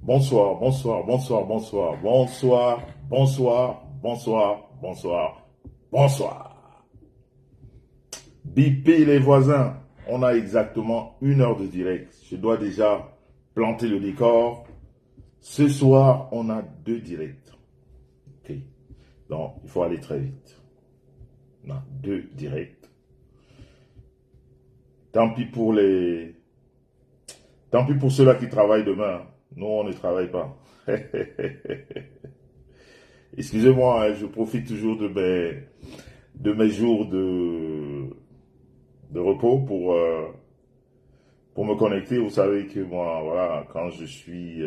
Bonsoir, bonsoir, bonsoir, bonsoir, bonsoir, bonsoir, bonsoir, bonsoir, bonsoir. BP les voisins, on a exactement 1 heure de direct. Je dois déjà planter le décor. Ce soir, on a 2 directs. Ok. Donc, il faut aller très vite. On a 2 directs. Tant pis pour les... Tant pis pour ceux-là qui travaillent demain. Nous, on ne travaille pas. Excusez-moi, hein, je profite toujours de mes jours de repos pour me connecter. Vous savez que moi, voilà, quand je suis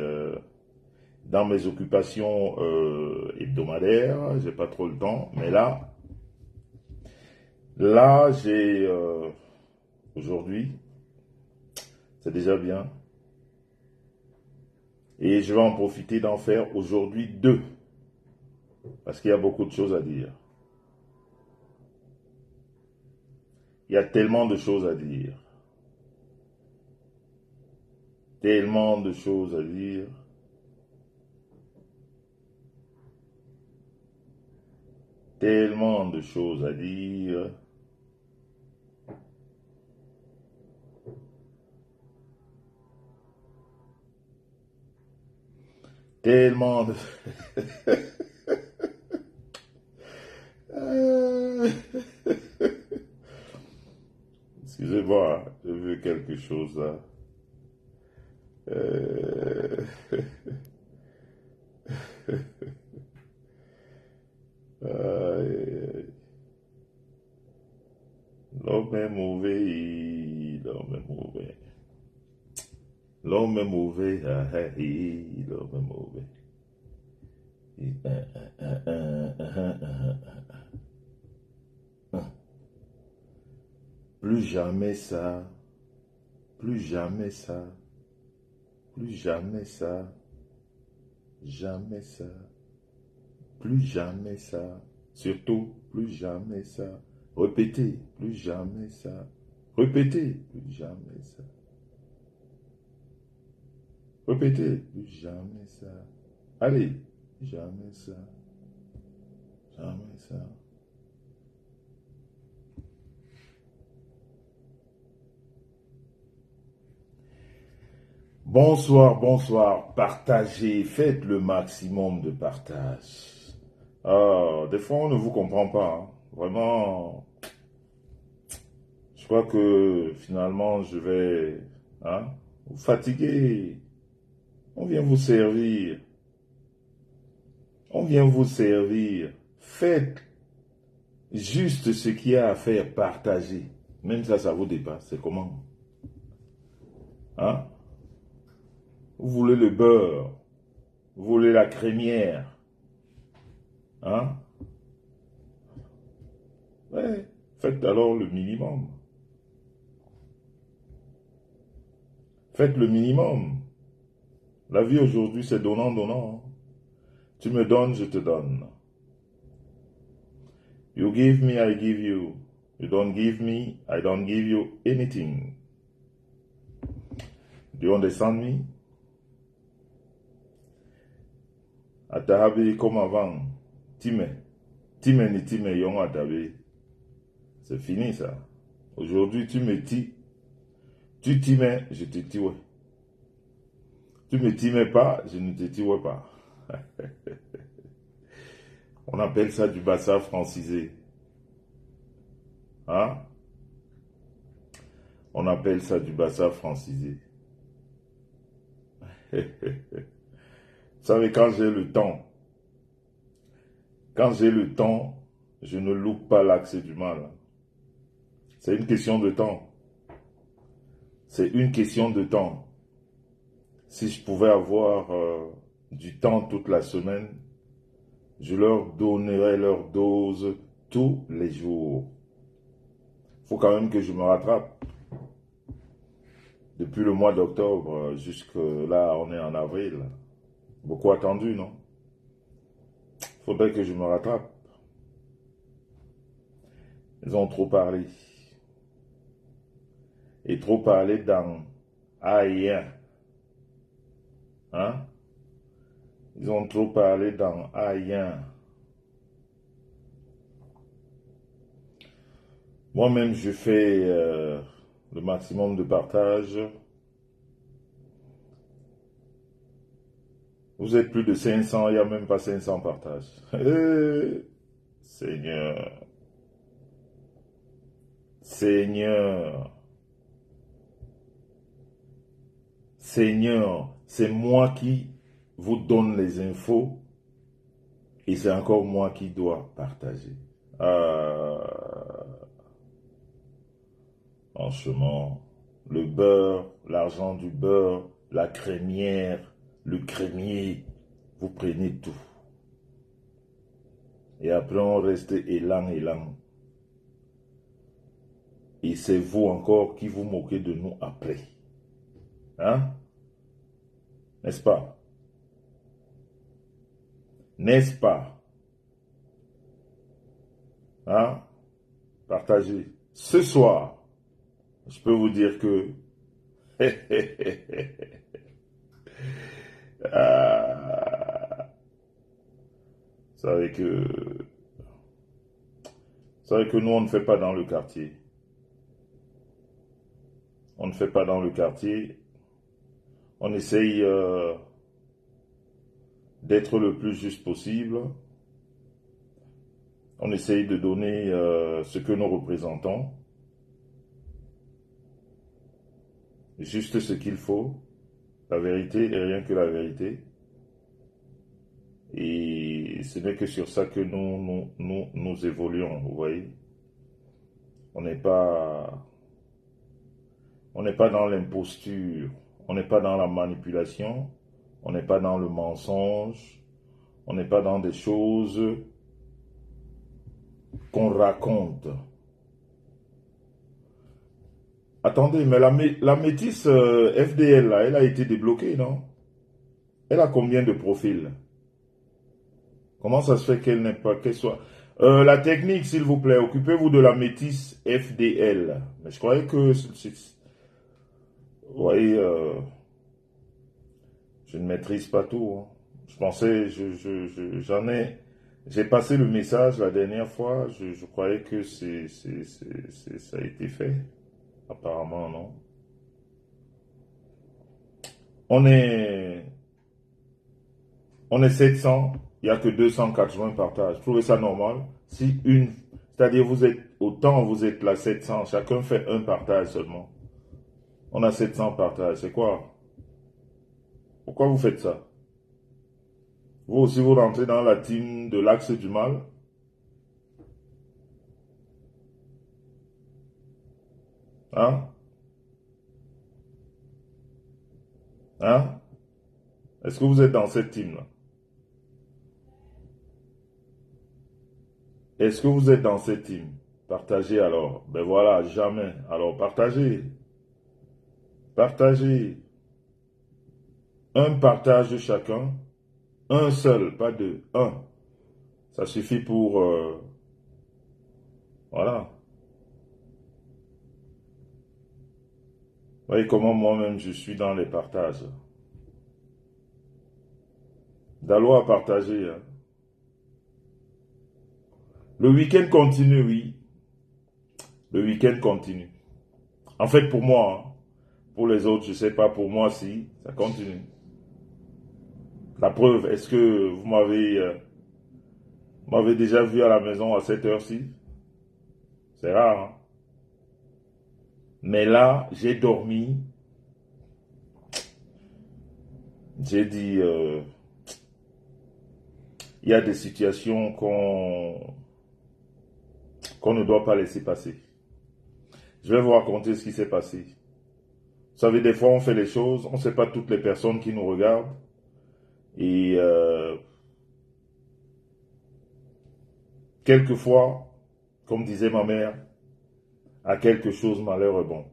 dans mes occupations hebdomadaires, j'ai pas trop le temps. Mais là, j'ai aujourd'hui, c'est déjà bien. Et je vais en profiter d'en faire aujourd'hui 2. Parce qu'il y a beaucoup de choses à dire. Il y a tellement de choses à dire. Tellement de choses à dire. Tellement de choses à dire. Tellement de... Excusez-moi, je veux quelque chose là. Euh, euh, L'homme est mauvais, l'homme est mauvais. L'homme est mauvais, l'homme est mauvais. Plus jamais ça, plus jamais ça, plus jamais ça, jamais ça, plus jamais ça, surtout plus jamais ça. Répétez, plus jamais ça. Répétez, plus jamais ça. Répétez, plus jamais ça. Allez, jamais ça. Jamais ça. Bonsoir, bonsoir. Partagez, faites le maximum de partage. Ah, des fois, on ne vous comprend pas, hein. Vraiment, je crois que finalement, je vais vous fatiguer. On vient vous servir. On vient vous servir. Faites juste ce qu'il y a à faire, partager. Même ça vous dépasse. C'est comment? Hein? Vous voulez le beurre. Vous voulez la crémière. Hein? Ouais. Faites alors le minimum. Faites le minimum. La vie aujourd'hui, c'est donnant. Tu me donnes, je te donne. You give me, I give you. You don't give me, I don't give you anything. Do you understand me? Atahabe comme avant. Time. Time ni time yon atabe. C'est fini ça. Aujourd'hui, tu me dis. Tu times, je te tiwe. Tu me times pas, je ne te tiwe pas. On appelle ça du bassa francisé. Hein? On appelle ça du bassa francisé. Vous savez, quand j'ai le temps, je ne loupe pas l'axe du mal. C'est une question de temps. C'est une question de temps. Si je pouvais avoir du temps toute la semaine, je leur donnerais leur dose tous les jours. Il faut quand même que je me rattrape. Depuis le mois d'octobre jusque là, on est en avril. Beaucoup attendu, non? Il faudrait que je me rattrape. Ils ont trop parlé. Et trop parlé dans rien. Hein? Ils ont trop parlé dans Aïen. Moi-même, je fais le maximum de partage. Vous êtes plus de 500, il n'y a même pas 500 partages. Seigneur, Seigneur, Seigneur, c'est moi qui vous donne les infos et c'est encore moi qui dois partager. Franchement, le beurre, l'argent du beurre, la crémière, le crémier, vous prenez tout. Et après, on reste élan, élan. Et c'est vous encore qui vous moquez de nous après. Hein? N'est-ce pas? N'est-ce pas? Hein? Partagez. Ce soir, je peux vous dire que Ah, vous savez que nous, on ne fait pas dans le quartier. On ne fait pas dans le quartier. On essaye d'être le plus juste possible. On essaye de donner ce que nous représentons. Juste ce qu'il faut. La vérité et rien que la vérité. Et ce n'est que sur ça que nous évoluons, vous voyez. On n'est pas dans l'imposture, on n'est pas dans la manipulation, on n'est pas dans le mensonge, on n'est pas dans des choses qu'on raconte. Attendez, mais la métisse FDL, là, elle a été débloquée, non? Elle a combien de profils? Comment ça se fait qu'elle n'est pas, qu'elle soit... la technique, s'il vous plaît, occupez-vous de la métisse FDL. Mais je croyais que... Vous voyez, je ne maîtrise pas tout. Hein. Je pensais, j'ai passé le message la dernière fois. Je croyais que ça a été fait. Apparemment, non. On est 700. Il n'y a que 280 partages. Vous trouvez ça normal? C'est-à-dire vous êtes autant, vous êtes là 700. Chacun fait un partage seulement. On a 700 partages. C'est quoi? Pourquoi vous faites ça? Vous aussi, vous rentrez dans la team de l'axe du mal. Hein? Hein? Est-ce que vous êtes dans cette team-là? Est-ce que vous êtes dans cette team? Partagez alors. Ben voilà, jamais. Alors partagez. Partagez. Un partage de chacun. Un seul, pas deux. Un. Ça suffit pour... voilà. Vous voyez comment moi-même je suis dans les partages. Dalo à partager. Hein. Le week-end continue, oui. Le week-end continue. En fait, pour moi, hein, pour les autres, je ne sais pas, pour moi, si, ça continue. La preuve, est-ce que vous m'avez déjà vu à la maison à cette heure-ci? C'est rare, hein? Mais là, j'ai dormi. J'ai dit, il y a des situations qu'on ne doit pas laisser passer. Je vais vous raconter ce qui s'est passé. Vous savez, des fois, on fait les choses, on ne sait pas toutes les personnes qui nous regardent. Et quelquefois, comme disait ma mère, à quelque chose malheur est bon.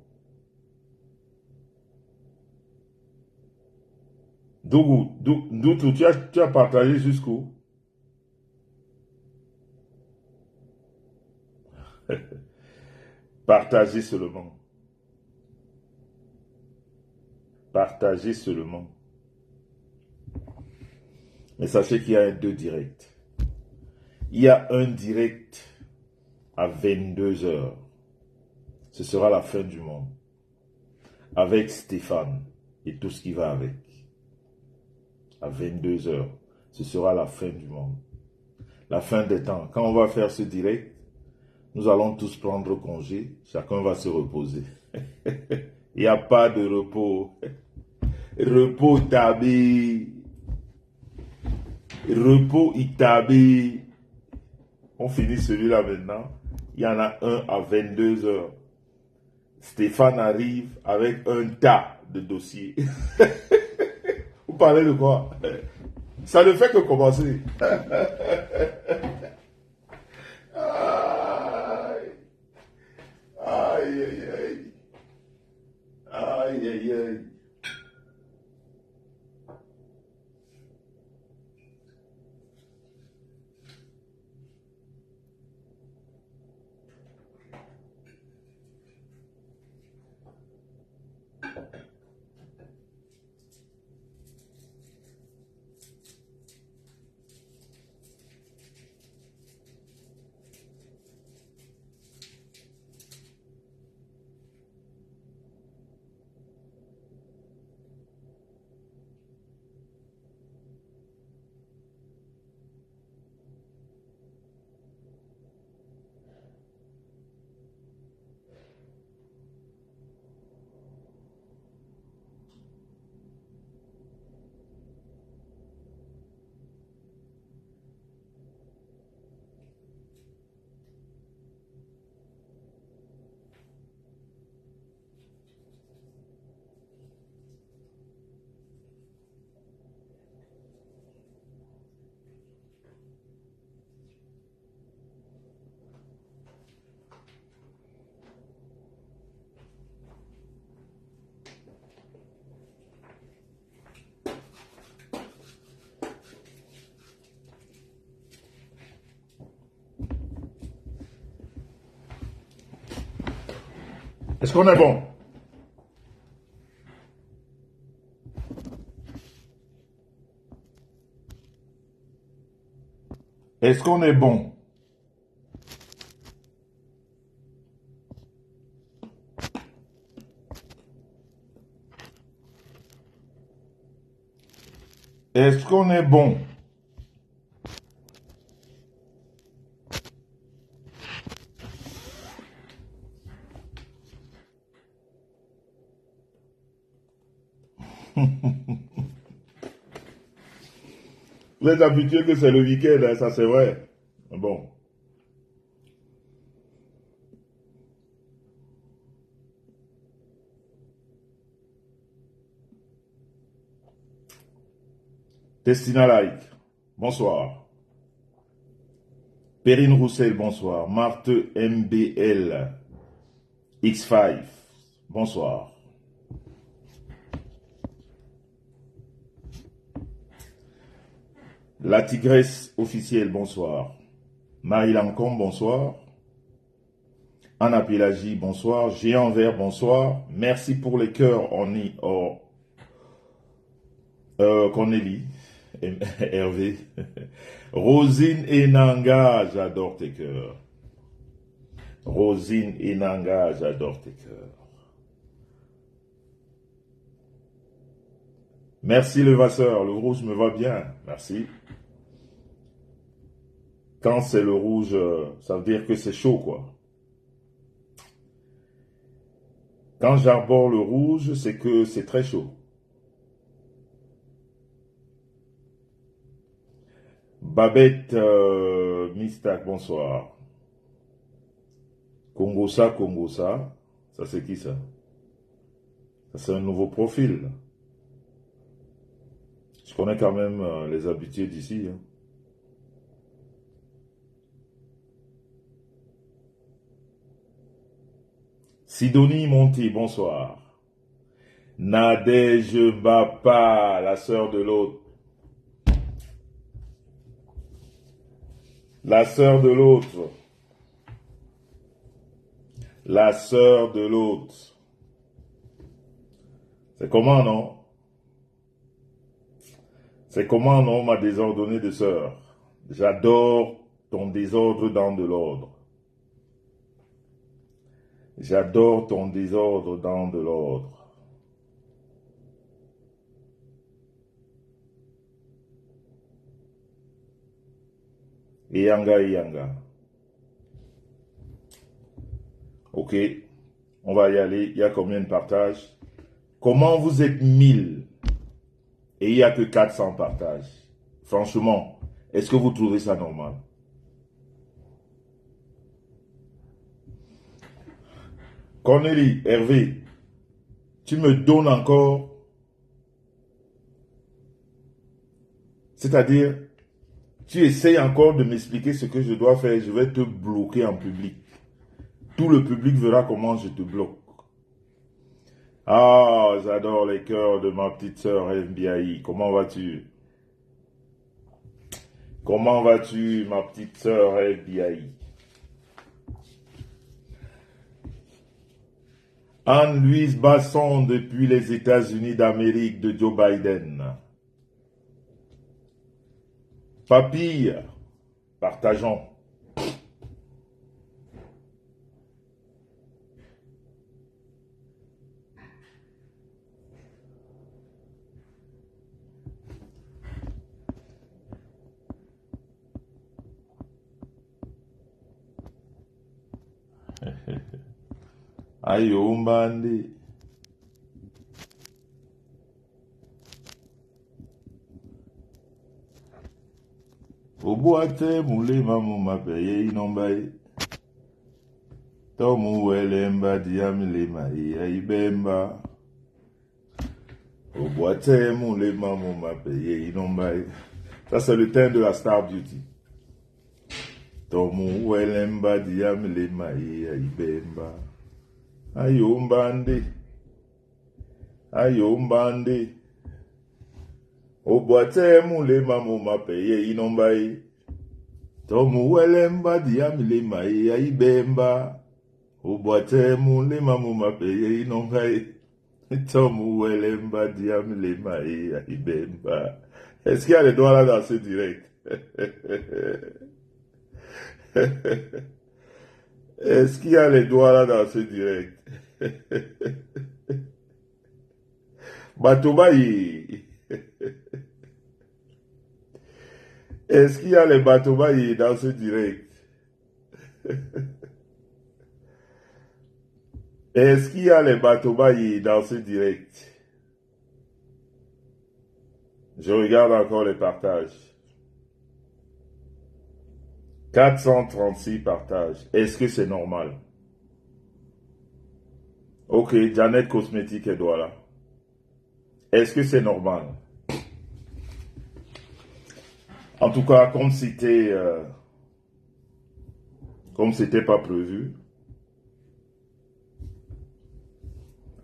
Doutou, tu as partagé jusqu'où? Partagez seulement. Partagez seulement. Mais sachez qu'il y a deux directs. Il y a un direct à 22 heures. Ce sera la fin du monde. Avec Stéphane et tout ce qui va avec. À 22 heures. Ce sera la fin du monde. La fin des temps. Quand on va faire ce direct, nous allons tous prendre congé. Chacun va se reposer. Il n'y a pas de repos. Repos Itabi. Repos Itabi. On finit celui-là maintenant. Il y en a un à 22 heures. Stéphane arrive avec un tas de dossiers. Vous parlez de quoi? Ça ne fait que commencer. Aïe, aïe, aïe, aïe, aïe, aïe. Est-ce qu'on est bon? Est-ce qu'on est bon? Est-ce qu'on est bon? Vous êtes habitué que c'est le week-end, hein, ça c'est vrai. Bon. Destina Like, bonsoir. Perrine Roussel, bonsoir. Marthe MBL, X5, bonsoir. La Tigresse officielle, bonsoir. Marie Lancombe, bonsoir. Anna Pélagie, bonsoir. Géant Vert, bonsoir. Merci pour les cœurs, Cornélie, Hervé. Rosine Enanga, j'adore tes cœurs. Rosine Enanga, j'adore tes cœurs. Merci le Vasseur, le rouge me va bien, merci. Quand c'est le rouge, ça veut dire que c'est chaud, quoi. Quand j'arbore le rouge, c'est que c'est très chaud. Babette Mistak, bonsoir. Congosa, ça c'est qui ça? Ça c'est un nouveau profil. Je connais quand même les habitués d'ici. Hein. Sidonie Monti, bonsoir. Nadège Bapa, la sœur de l'autre. La sœur de l'autre. La sœur de l'autre. C'est comment, non? C'est comment un homme a désordonné de sœur. J'adore ton désordre dans de l'ordre. J'adore ton désordre dans de l'ordre. Yanga, Yanga. Ok, on va y aller. Il y a combien de partages? Comment vous êtes 1000 et il n'y a que 400 partages? Franchement, est-ce que vous trouvez ça normal? Cornélie, Hervé, tu me donnes encore, c'est-à-dire, tu essayes encore de m'expliquer ce que je dois faire, je vais te bloquer en public. Tout le public verra comment je te bloque. Ah, j'adore les cœurs de ma petite sœur FBI. Comment vas-tu? Comment vas-tu, ma petite sœur FBI? Anne-Louise Basson depuis les États-Unis d'Amérique de Joe Biden. Papille, partageons. Ayo mbandi. Obuate mulema mumapeye inombai. Tomu welemba diamilema ibemba. Obuate mulema mumapeye inombai. Ça c'est le thème de la Star Beauty. Tomu welemba diamilema ibemba. Ayo mbandi. Ayo mbandi. Obuate mulema mumapeye inombai. Tomu welemba diamilema ibemba. Obuate mulema mumapeye inombai. Tomu welemba diamilema ibemba. Est-ce qu'il y a les doigts là dans ce direct? Est-ce qu'il y a les doigts là dans ce direct? Batobayi. Est-ce qu'il y a les Batobayi dans ce direct? Est-ce qu'il y a les Batobayi dans ce direct? Je regarde encore les partages. 436 partages. Est-ce que c'est normal? Ok, Janet Cosmétique et Douala. Est-ce que c'est normal? En tout cas, comme c'était pas prévu,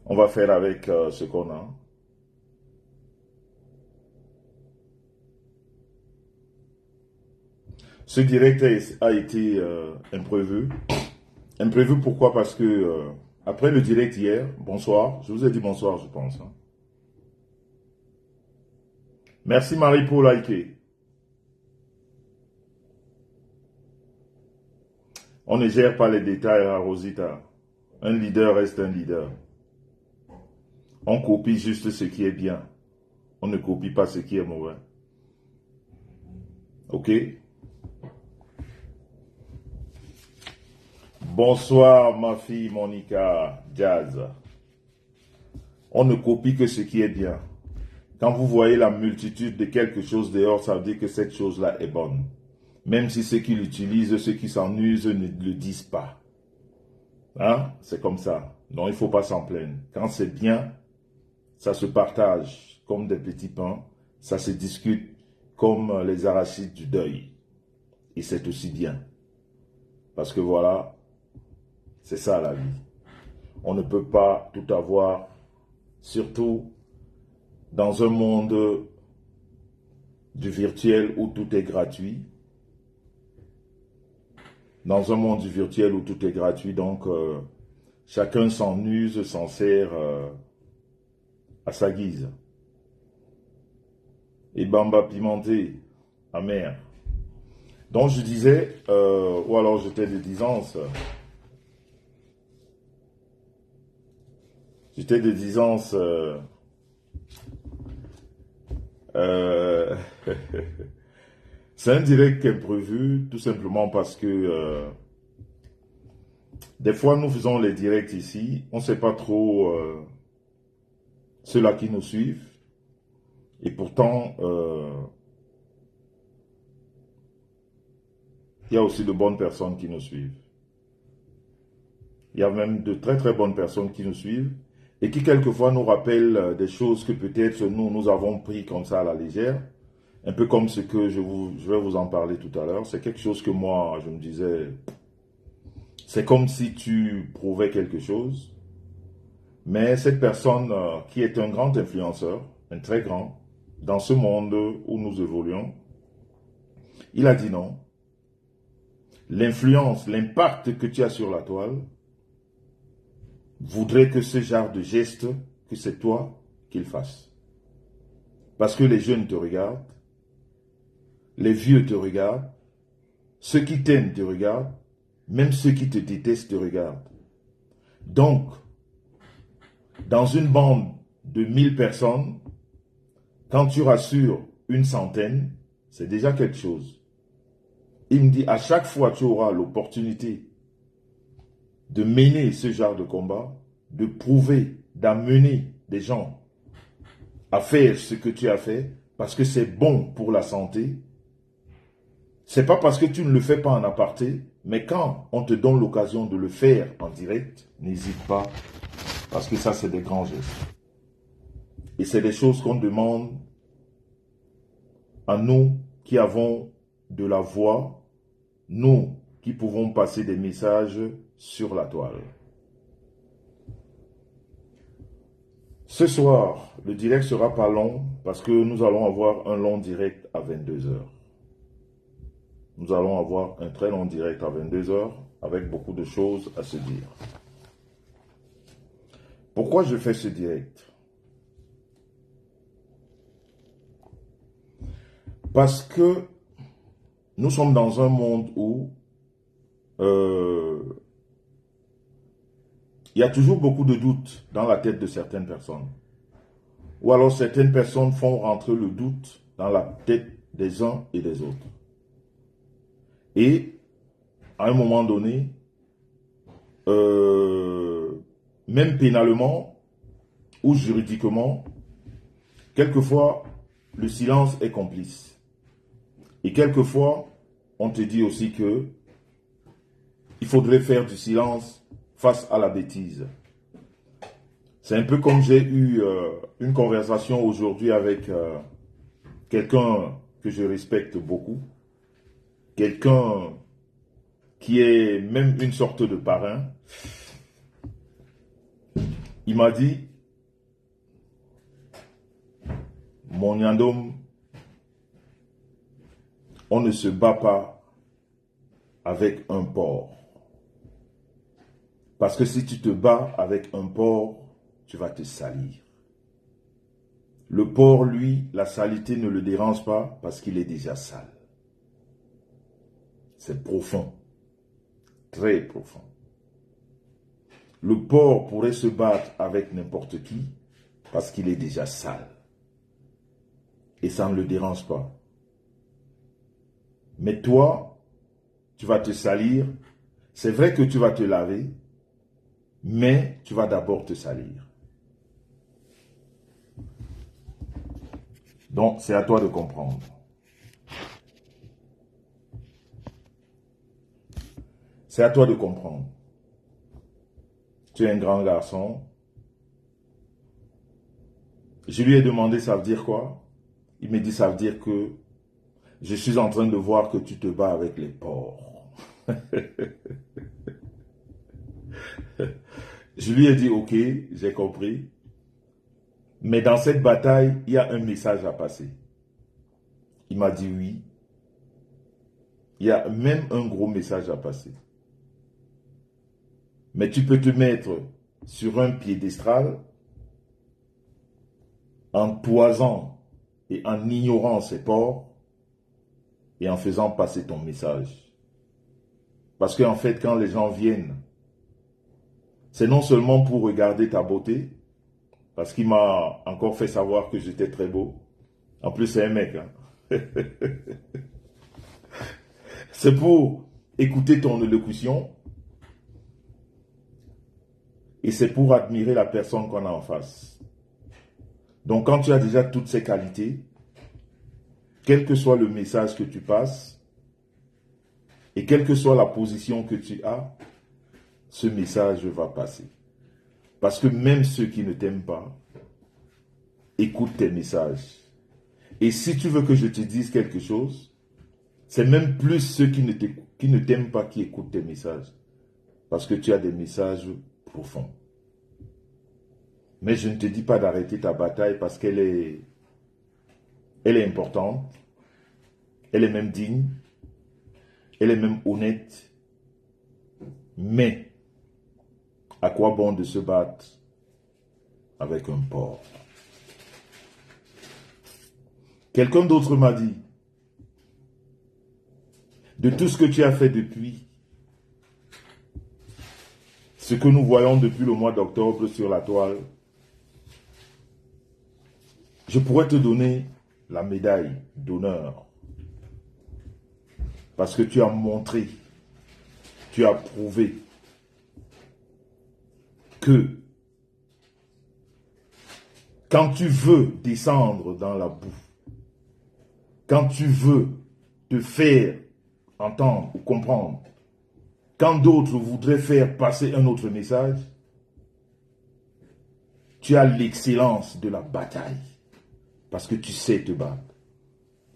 on va faire avec ce qu'on a. Ce direct a été imprévu. Imprévu pourquoi? Parce que après le direct hier, bonsoir, je vous ai dit bonsoir je pense. Hein. Merci Marie pour liker. On ne gère pas les détails à Rosita. Un leader reste un leader. On copie juste ce qui est bien. On ne copie pas ce qui est mauvais. Ok? Bonsoir ma fille Monica Jazz. On ne copie que ce qui est bien. Quand vous voyez la multitude de quelque chose dehors, ça veut dire que cette chose-là est bonne. Même si ceux qui l'utilisent, ceux qui s'en usent ne le disent pas. Hein? C'est comme ça. Donc il ne faut pas s'en plaindre. Quand c'est bien, ça se partage comme des petits pains. Ça se discute comme les arachides du deuil. Et c'est aussi bien. Parce que voilà, c'est ça la vie. On ne peut pas tout avoir, surtout dans un monde du virtuel où tout est gratuit. Dans un monde du virtuel où tout est gratuit, donc chacun s'en use, s'en sert à sa guise. et bamba pimenté, amer. Donc je disais, ou alors j'étais de disance. J'étais de disance. Euh, c'est un direct imprévu, tout simplement parce que des fois nous faisons les directs ici, on ne sait pas trop ceux-là qui nous suivent, et pourtant il y a aussi de bonnes personnes qui nous suivent. Il y a même de très très bonnes personnes qui nous suivent et qui quelquefois nous rappellent des choses que peut-être nous avons pris comme ça à la légère. Un peu comme ce que je vais vous en parler tout à l'heure. C'est quelque chose que moi, je me disais, c'est comme si tu prouvais quelque chose. Mais cette personne qui est un grand influenceur, un très grand, dans ce monde où nous évoluons, il a dit non. L'influence, l'impact que tu as sur la toile, voudrait que ce genre de geste, que c'est toi qu'il fasse. Parce que les jeunes te regardent, les vieux te regardent, ceux qui t'aiment te regardent, même ceux qui te détestent te regardent. Donc, dans une bande de 1000 personnes, quand tu rassures une centaine, c'est déjà quelque chose. Il me dit, à chaque fois tu auras l'opportunité de mener ce genre de combat, de prouver, d'amener des gens à faire ce que tu as fait, parce que c'est bon pour la santé. C'est pas parce que tu ne le fais pas en aparté, mais quand on te donne l'occasion de le faire en direct, n'hésite pas, parce que ça, c'est des grands gestes. Et c'est des choses qu'on demande à nous qui avons de la voix, nous qui pouvons passer des messages sur la toile. Ce soir, le direct sera pas long parce que nous allons avoir un long direct à 22 heures. Nous allons avoir un très long direct à 22 heures avec beaucoup de choses à se dire. Pourquoi je fais ce direct? Parce que nous sommes dans un monde où il y a toujours beaucoup de doutes dans la tête de certaines personnes. Ou alors certaines personnes font rentrer le doute dans la tête des uns et des autres. Et à un moment donné, même pénalement ou juridiquement, quelquefois, le silence est complice. Et quelquefois, on te dit aussi que il faudrait faire du silence face à la bêtise. C'est un peu comme j'ai eu une conversation aujourd'hui avec quelqu'un que je respecte beaucoup, quelqu'un qui est même une sorte de parrain. Il m'a dit, mon Yandom, on ne se bat pas avec un porc. Parce que si tu te bats avec un porc, tu vas te salir. Le porc, lui, la saleté ne le dérange pas parce qu'il est déjà sale. C'est profond. Très profond. Le porc pourrait se battre avec n'importe qui parce qu'il est déjà sale. Et ça ne le dérange pas. Mais toi, tu vas te salir. C'est vrai que tu vas te laver, mais tu vas d'abord te salir. Donc, c'est à toi de comprendre. C'est à toi de comprendre. Tu es un grand garçon. Je lui ai demandé, ça veut dire quoi? Il me dit, ça veut dire que je suis en train de voir que tu te bats avec les porcs. Je lui ai dit, ok, j'ai compris. Mais dans cette bataille, il y a un message à passer. Il m'a dit oui. Il y a même un gros message à passer. Mais tu peux te mettre sur un piédestal en toisant et en ignorant ses ports et en faisant passer ton message. Parce qu'en fait, quand les gens viennent, c'est non seulement pour regarder ta beauté, parce qu'il m'a encore fait savoir que j'étais très beau. En plus, c'est un mec. Hein. C'est pour écouter ton élocution et c'est pour admirer la personne qu'on a en face. Donc, quand tu as déjà toutes ces qualités, quel que soit le message que tu passes et quelle que soit la position que tu as, ce message va passer. Parce que même ceux qui ne t'aiment pas écoutent tes messages. Et si tu veux que je te dise quelque chose, c'est même plus ceux qui ne t'aiment pas qui écoutent tes messages. Parce que tu as des messages profonds. Mais je ne te dis pas d'arrêter ta bataille parce qu'elle est importante, elle est même digne, elle est même honnête. Mais, à quoi bon de se battre avec un porc? Quelqu'un d'autre m'a dit, de tout ce que tu as fait depuis, ce que nous voyons depuis le mois d'octobre sur la toile, je pourrais te donner la médaille d'honneur. Parce que tu as montré, tu as prouvé que quand tu veux descendre dans la boue, quand tu veux te faire entendre ou comprendre, quand d'autres voudraient faire passer un autre message, tu as l'excellence de la bataille. Parce que tu sais te battre.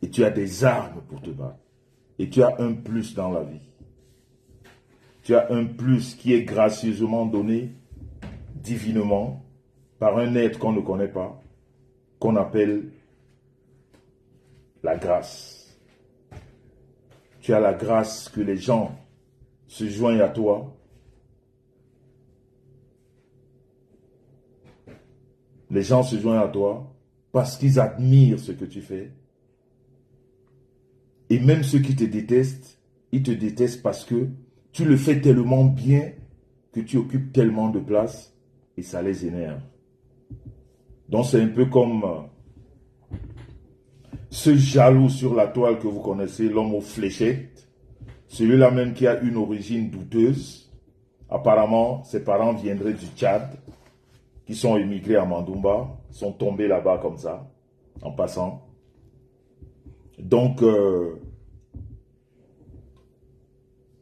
Et tu as des armes pour te battre. Et tu as un plus dans la vie. Tu as un plus qui est gracieusement donné, divinement, par un être qu'on ne connaît pas, qu'on appelle la grâce. Tu as la grâce que les gens se joignent à toi. Les gens se joignent à toi parce qu'ils admirent ce que tu fais. Et même ceux qui te détestent, ils te détestent parce que tu le fais tellement bien que tu occupes tellement de place et ça les énerve. Donc c'est un peu comme ce jaloux sur la toile que vous connaissez, l'homme aux fléchettes, celui-là même qui a une origine douteuse. Apparemment, ses parents viendraient du Tchad, qui sont émigrés à Mandoumba, sont tombés là-bas comme ça, en passant. Donc,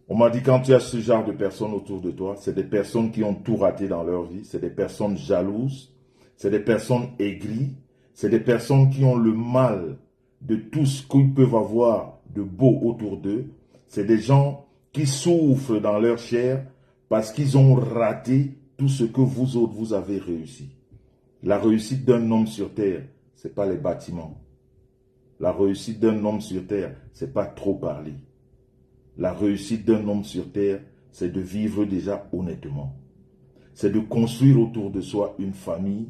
on m'a dit quand tu as ce genre de personnes autour de toi, c'est des personnes qui ont tout raté dans leur vie, c'est des personnes jalouses, c'est des personnes aigries, c'est des personnes qui ont le mal de tout ce qu'ils peuvent avoir de beau autour d'eux. C'est des gens qui souffrent dans leur chair parce qu'ils ont raté tout ce que vous autres, vous avez réussi. La réussite d'un homme sur terre, ce n'est pas les bâtiments. La réussite d'un homme sur terre, ce n'est pas trop parler. La réussite d'un homme sur terre, c'est de vivre déjà honnêtement. C'est de construire autour de soi une famille.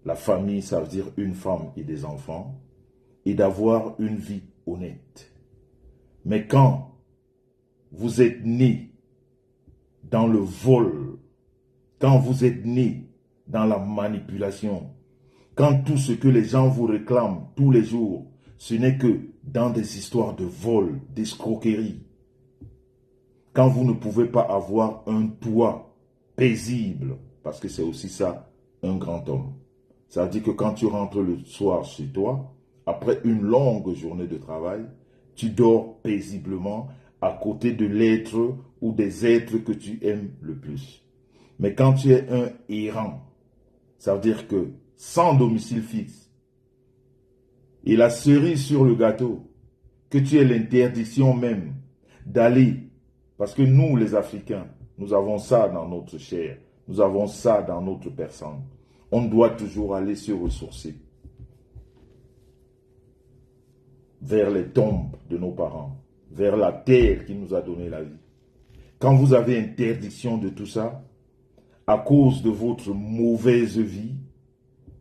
La famille, ça veut dire une femme et des enfants. Et d'avoir une vie honnête. Mais quand vous êtes né dans le vol, quand vous êtes né dans la manipulation, quand tout ce que les gens vous réclament tous les jours, ce n'est que dans des histoires de vol, d'escroquerie, quand vous ne pouvez pas avoir un toit paisible, parce que c'est aussi ça, un grand homme. Ça veut dire que quand tu rentres le soir chez toi, après une longue journée de travail, tu dors paisiblement à côté de l'être ou des êtres que tu aimes le plus. Mais quand tu es un errant, ça veut dire que sans domicile fixe, et la cerise sur le gâteau, que tu aies l'interdiction même d'aller, parce que nous les Africains, nous avons ça dans notre chair, nous avons ça dans notre personne. On doit toujours aller se ressourcer vers les tombes de nos parents, vers la terre qui nous a donné la vie. Quand vous avez interdiction de tout ça, à cause de votre mauvaise vie,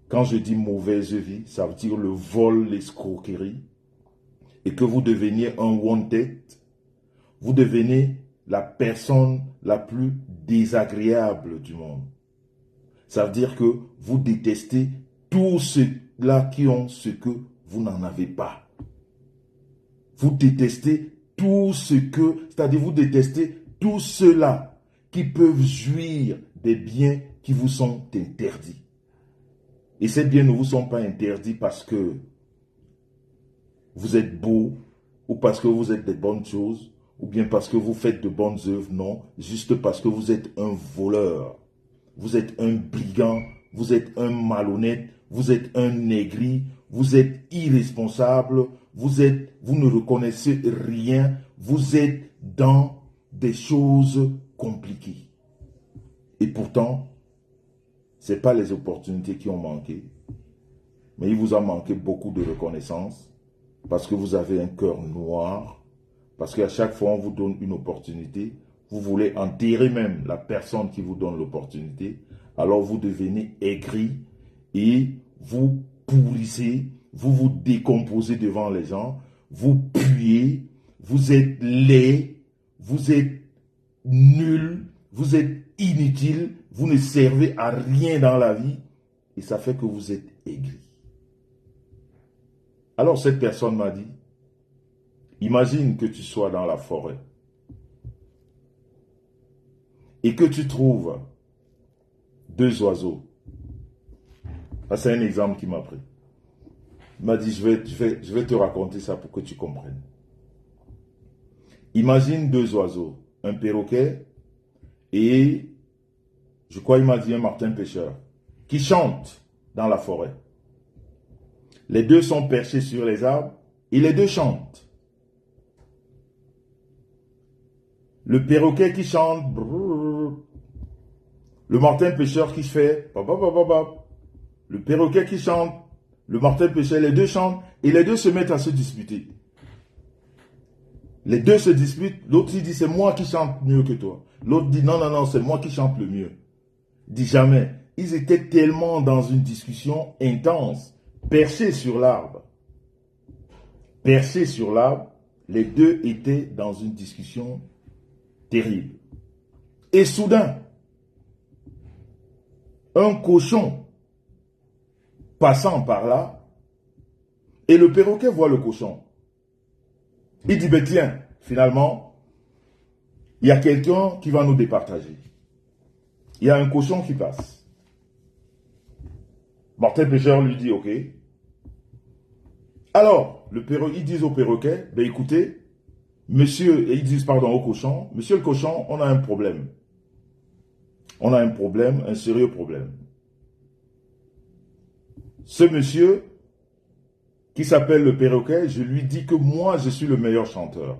Quand je dis mauvaise vie, ça veut dire le vol, l'escroquerie. Et que vous deveniez un wanted, vous devenez la personne la plus désagréable du monde. Ça veut dire que vous détestez tous ceux-là qui ont ce que vous n'en avez pas. Vous détestez tout ce que, c'est-à-dire vous détestez tous ceux-là qui peuvent jouir des biens qui vous sont interdits. Et ces biens ne vous sont pas interdits parce que vous êtes beau, ou parce que vous êtes des bonnes choses, ou bien parce que vous faites de bonnes œuvres, non, juste parce que vous êtes un voleur, vous êtes un brigand, vous êtes un malhonnête, vous êtes un négri, vous êtes irresponsable, vous ne reconnaissez rien, vous êtes dans des choses compliquées. Et pourtant, ce n'est pas les opportunités qui ont manqué, mais il vous a manqué beaucoup de reconnaissance, parce que vous avez un cœur noir, parce qu'à chaque fois on vous donne une opportunité, vous voulez enterrer même la personne qui vous donne l'opportunité, alors vous devenez aigri et vous pourrissez, vous vous décomposez devant les gens, vous puez, vous êtes laid, vous êtes nul, vous êtes inutile, vous ne servez à rien dans la vie et ça fait que vous êtes aigri. Alors cette personne m'a dit, imagine que tu sois dans la forêt et que tu trouves 2 oiseaux. C'est un exemple qu'il m'a pris. Il m'a dit, je vais te raconter ça pour que tu comprennes. Imagine 2 oiseaux, un perroquet et, je crois il m'a dit un martin pêcheur, qui chantent dans la forêt. Les 2 sont perchés sur les arbres et les 2 chantent. Le perroquet qui chante, brrr, le martin pêcheur qui fait, le perroquet qui chante, le martin pêcheur, les 2 chantent et les 2 se mettent à se disputer. Les 2 se disputent, l'autre dit c'est moi qui chante mieux que toi. L'autre dit non, c'est moi qui chante le mieux. Dit jamais. Ils étaient tellement dans une discussion intense. Perchés sur l'arbre. Perchés sur l'arbre, les 2 étaient dans une discussion terrible. Et soudain, un cochon passant par là, et le perroquet voit le cochon. Il dit, ben tiens, finalement, il y a quelqu'un qui va nous départager. Il y a un cochon qui passe. Martin pêcheur lui dit, ok. Alors, ils disent au perroquet, ben écoutez, monsieur, et ils disent pardon au cochon, monsieur le cochon, on a un problème. On a un problème, un sérieux problème. Ce monsieur, qui s'appelle le perroquet, je lui dis que moi, je suis le meilleur chanteur.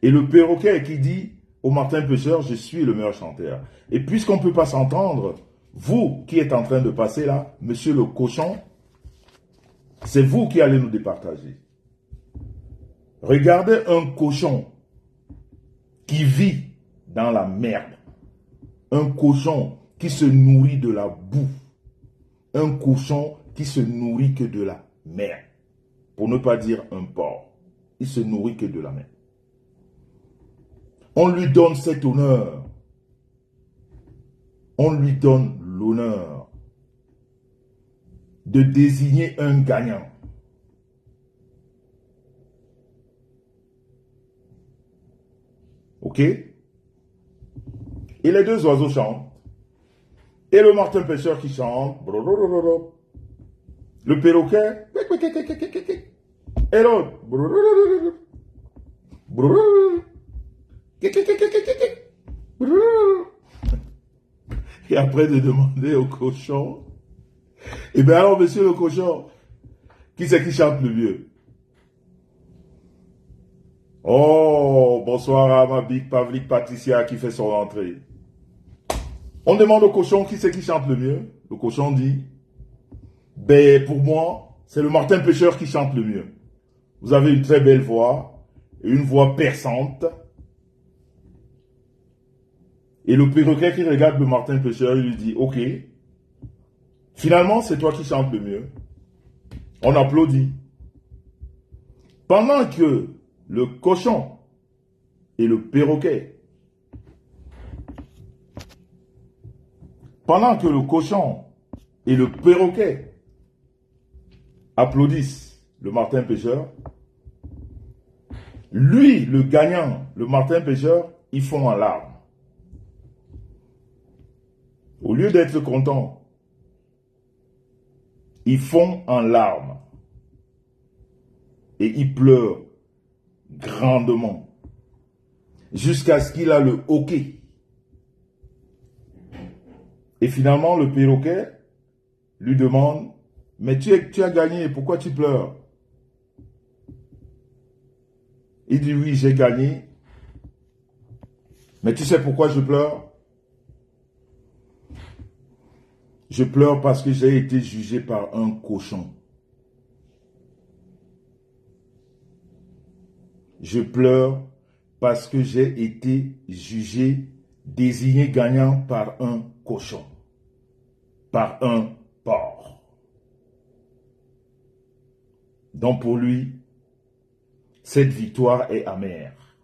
Et le perroquet qui dit au martin pêcheur, je suis le meilleur chanteur. Et puisqu'on ne peut pas s'entendre, vous qui êtes en train de passer là, monsieur le cochon, c'est vous qui allez nous départager. Regardez un cochon qui vit dans la merde. Un cochon qui se nourrit de la boue. Un cochon qui se nourrit que de la merde. Pour ne pas dire un porc. Il se nourrit que de la merde. On lui donne cet honneur. On lui donne l'honneur de désigner un gagnant. Ok? Et les 2 oiseaux chantent. Et le martin pêcheur qui chante. Le perroquet. Et l'autre. Et après de demander au cochon, eh bien alors monsieur le cochon, qui c'est qui chante le mieux? Oh, bonsoir à ma big Pavlik Patricia qui fait son entrée. On demande au cochon qui c'est qui chante le mieux. Le cochon dit, ben pour moi, c'est le martin pêcheur qui chante le mieux. Vous avez une très belle voix, et une voix perçante. Et le perroquet qui regarde le martin pêcheur, il lui dit, ok, Finalement, c'est toi qui chantes le mieux. On applaudit. Pendant que le cochon et le perroquet, applaudissent le martin pêcheur, lui, le gagnant, le martin pêcheur, ils font en larmes. Au lieu d'être contents, ils font en larmes. Et ils pleurent grandement. Jusqu'à ce qu'il a le hoquet. Et finalement, le perroquet lui demande, mais tu as gagné, pourquoi tu pleures? Il dit, oui, j'ai gagné. Mais tu sais pourquoi je pleure? Je pleure parce que j'ai été jugé par un cochon. Je pleure parce que j'ai été jugé, désigné gagnant par un cochon, par un porc. Donc pour lui, cette victoire est amère.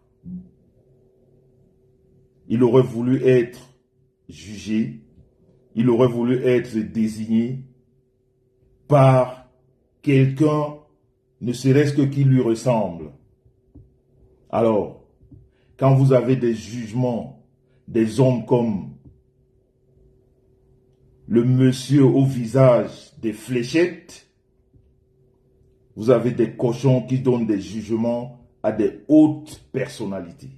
Il aurait voulu être jugé, il aurait voulu être désigné par quelqu'un, ne serait-ce que qui lui ressemble. Alors, quand vous avez des jugements, des hommes comme le monsieur au visage des fléchettes, vous avez des cochons qui donnent des jugements à des hautes personnalités.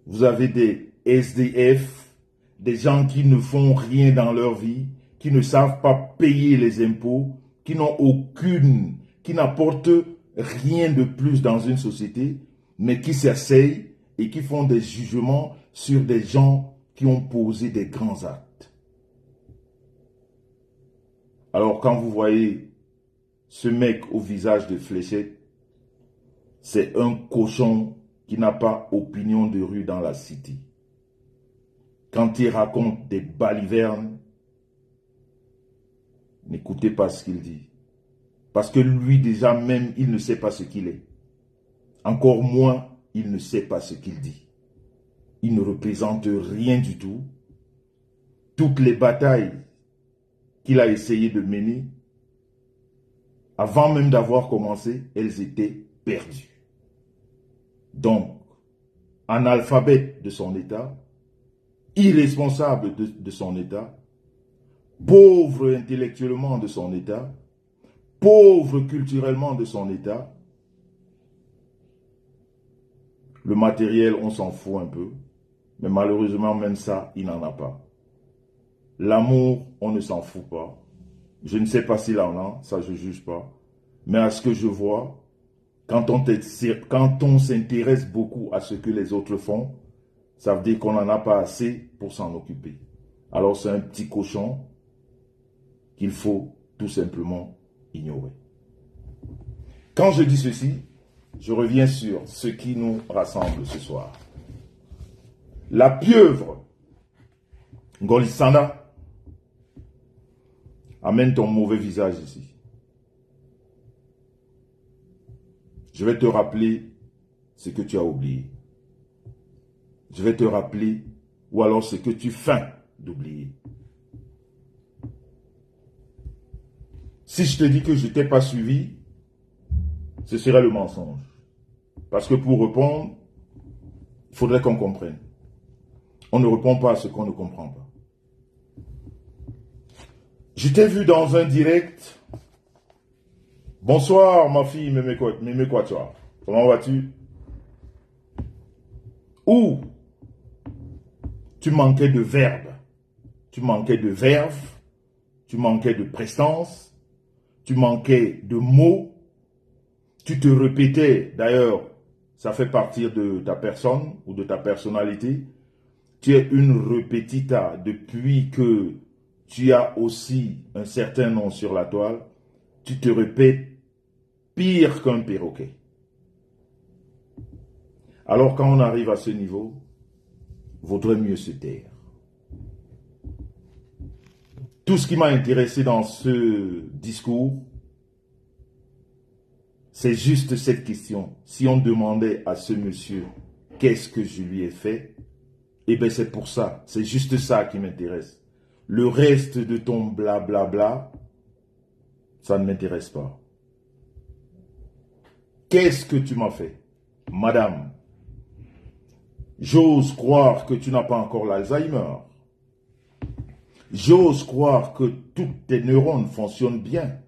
Vous avez des SDF, des gens qui ne font rien dans leur vie, qui ne savent pas payer les impôts, qui n'apportent rien de plus dans une société, mais qui s'asseyent et qui font des jugements sur des gens qui ont posé des grands actes. Alors quand vous voyez ce mec au visage de fléchette, c'est un cochon qui n'a pas opinion de rue dans la cité. Quand il raconte des balivernes, n'écoutez pas ce qu'il dit. Parce que lui déjà même, il ne sait pas ce qu'il est. Encore moins, il ne sait pas ce qu'il dit. Il ne représente rien du tout. Toutes les batailles qu'il a essayé de mener, avant même d'avoir commencé, elles étaient perdues. Donc, analphabète de son état, irresponsable de son état, pauvre intellectuellement de son état, pauvre culturellement de son état. Le matériel, on s'en fout un peu, mais malheureusement, même ça, il n'en a pas. L'amour, on ne s'en fout pas. Je ne sais pas s'il en a, ça je ne juge pas. Mais à ce que je vois, quand on s'intéresse beaucoup à ce que les autres font, ça veut dire qu'on n'en a pas assez pour s'en occuper. Alors c'est un petit cochon qu'il faut tout simplement ignorer. Quand je dis ceci, je reviens sur ce qui nous rassemble ce soir. La pieuvre, Ngolissana, amène ton mauvais visage ici. Je vais te rappeler ce que tu as oublié. Je vais te rappeler, ou alors ce que tu feins d'oublier. Si je te dis que je ne t'ai pas suivi, ce serait le mensonge. Parce que pour répondre, il faudrait qu'on comprenne. On ne répond pas à ce qu'on ne comprend pas. Je t'ai vu dans un direct. Bonsoir ma fille Mémé Quatuor. Comment vas-tu? Où tu manquais de verbe, tu manquais de verve, tu manquais de prestance, tu manquais de mots, tu te répétais, d'ailleurs, ça fait partie de ta personne ou de ta personnalité. Tu es une répétita depuis que tu as aussi un certain nom sur la toile. Tu te répètes pire qu'un perroquet. Alors quand on arrive à ce niveau, vaudrait mieux se taire. Tout ce qui m'a intéressé dans ce discours, c'est juste cette question. Si on demandait à ce monsieur, qu'est-ce que je lui ai fait? Eh bien, c'est pour ça. C'est juste ça qui m'intéresse. Le reste de ton blablabla, ça ne m'intéresse pas. Qu'est-ce que tu m'as fait? Madame, j'ose croire que tu n'as pas encore l'Alzheimer. J'ose croire que toutes tes neurones fonctionnent bien.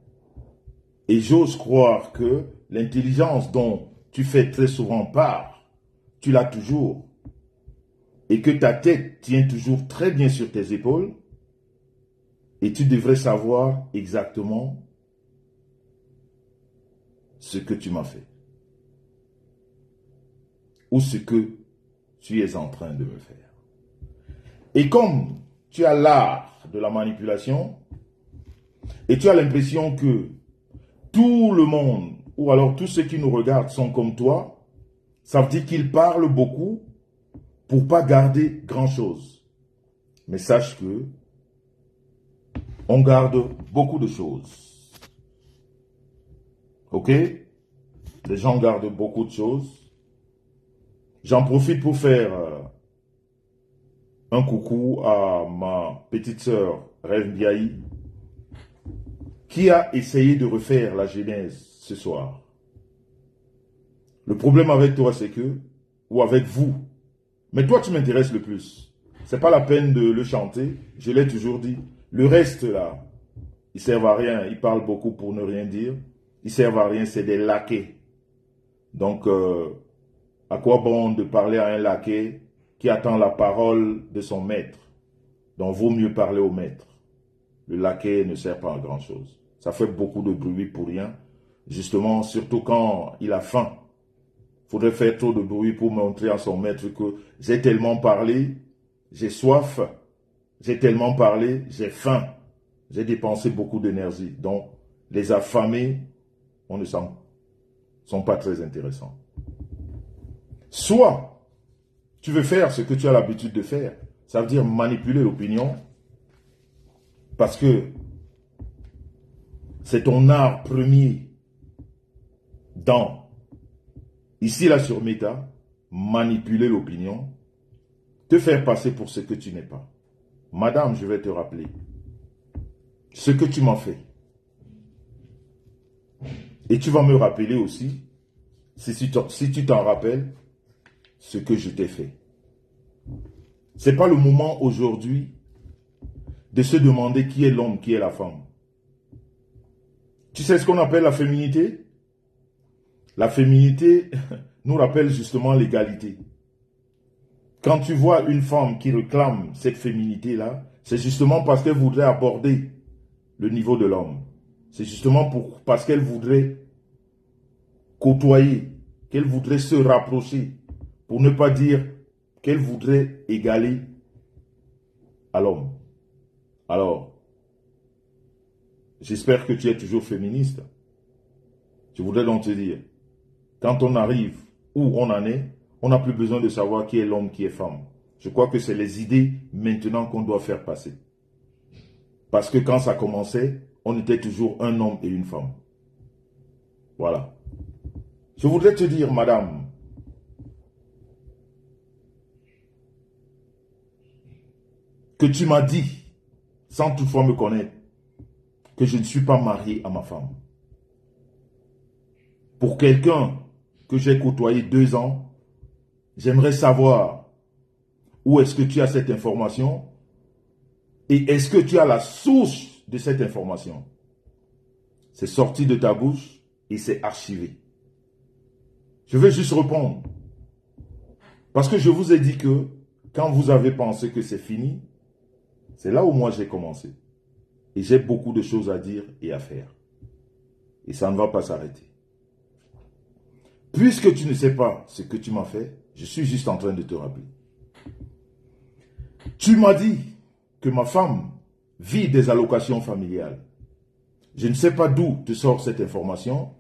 Et j'ose croire que l'intelligence dont tu fais très souvent part, tu l'as toujours. Et que ta tête tient toujours très bien sur tes épaules. Et tu devrais savoir exactement ce que tu m'as fait. Ou ce que tu es en train de me faire. Et comme tu as l'art de la manipulation, et tu as l'impression que tout le monde, ou alors tous ceux qui nous regardent sont comme toi, ça veut dire qu'ils parlent beaucoup pour ne pas garder grand-chose. Mais sache que on garde beaucoup de choses. Ok? Les gens gardent beaucoup de choses. J'en profite pour faire un coucou à ma petite sœur Rêve Biaï, qui a essayé de refaire la Genèse ce soir. Le problème avec toi, c'est que, ou avec vous, mais toi, tu m'intéresses le plus. C'est pas la peine de le chanter, je l'ai toujours dit. Le reste, là, ils servent à rien. Ils parlent beaucoup pour ne rien dire. Ils servent à rien, c'est des laquais. Donc, à quoi bon de parler à un laquais qui attend la parole de son maître? Donc, vaut mieux parler au maître. Le laquais ne sert pas à grand-chose. Ça fait beaucoup de bruit pour rien. Justement, surtout quand il a faim. Il faudrait faire trop de bruit pour montrer à son maître que j'ai tellement parlé, j'ai soif, j'ai tellement parlé, j'ai faim. J'ai dépensé beaucoup d'énergie. Donc, les affamés, on ne sont pas très intéressants. Soit, tu veux faire ce que tu as l'habitude de faire. Ça veut dire manipuler l'opinion. Parce que c'est ton art premier dans, ici là sur Meta, manipuler l'opinion, te faire passer pour ce que tu n'es pas. Madame, je vais te rappeler ce que tu m'as fait. Et tu vas me rappeler aussi, si tu t'en rappelles, ce que je t'ai fait. Ce n'est pas le moment aujourd'hui de se demander qui est l'homme, qui est la femme. Tu sais ce qu'on appelle la féminité? La féminité nous rappelle justement l'égalité. Quand tu vois une femme qui réclame cette féminité-là, c'est justement parce qu'elle voudrait aborder le niveau de l'homme. C'est justement parce qu'elle voudrait côtoyer, qu'elle voudrait se rapprocher, pour ne pas dire qu'elle voudrait égaler à l'homme. Alors, j'espère que tu es toujours féministe. Je voudrais donc te dire, quand on arrive où on en est, on n'a plus besoin de savoir qui est l'homme, qui est femme. Je crois que c'est les idées maintenant qu'on doit faire passer. Parce que quand ça commençait, on était toujours un homme et une femme. Voilà. Je voudrais te dire, madame, que tu m'as dit, sans toutefois me connaître, que je ne suis pas marié à ma femme. Pour quelqu'un que j'ai côtoyé 2 ans, j'aimerais savoir où est-ce que tu as cette information et est-ce que tu as la source de cette information. C'est sorti de ta bouche et c'est archivé. Je vais juste répondre. Parce que je vous ai dit que quand vous avez pensé que c'est fini, c'est là où moi j'ai commencé. Et j'ai beaucoup de choses à dire et à faire. Et ça ne va pas s'arrêter. Puisque tu ne sais pas ce que tu m'as fait, je suis juste en train de te rappeler. Tu m'as dit que ma femme vit des allocations familiales. Je ne sais pas d'où te sort cette information.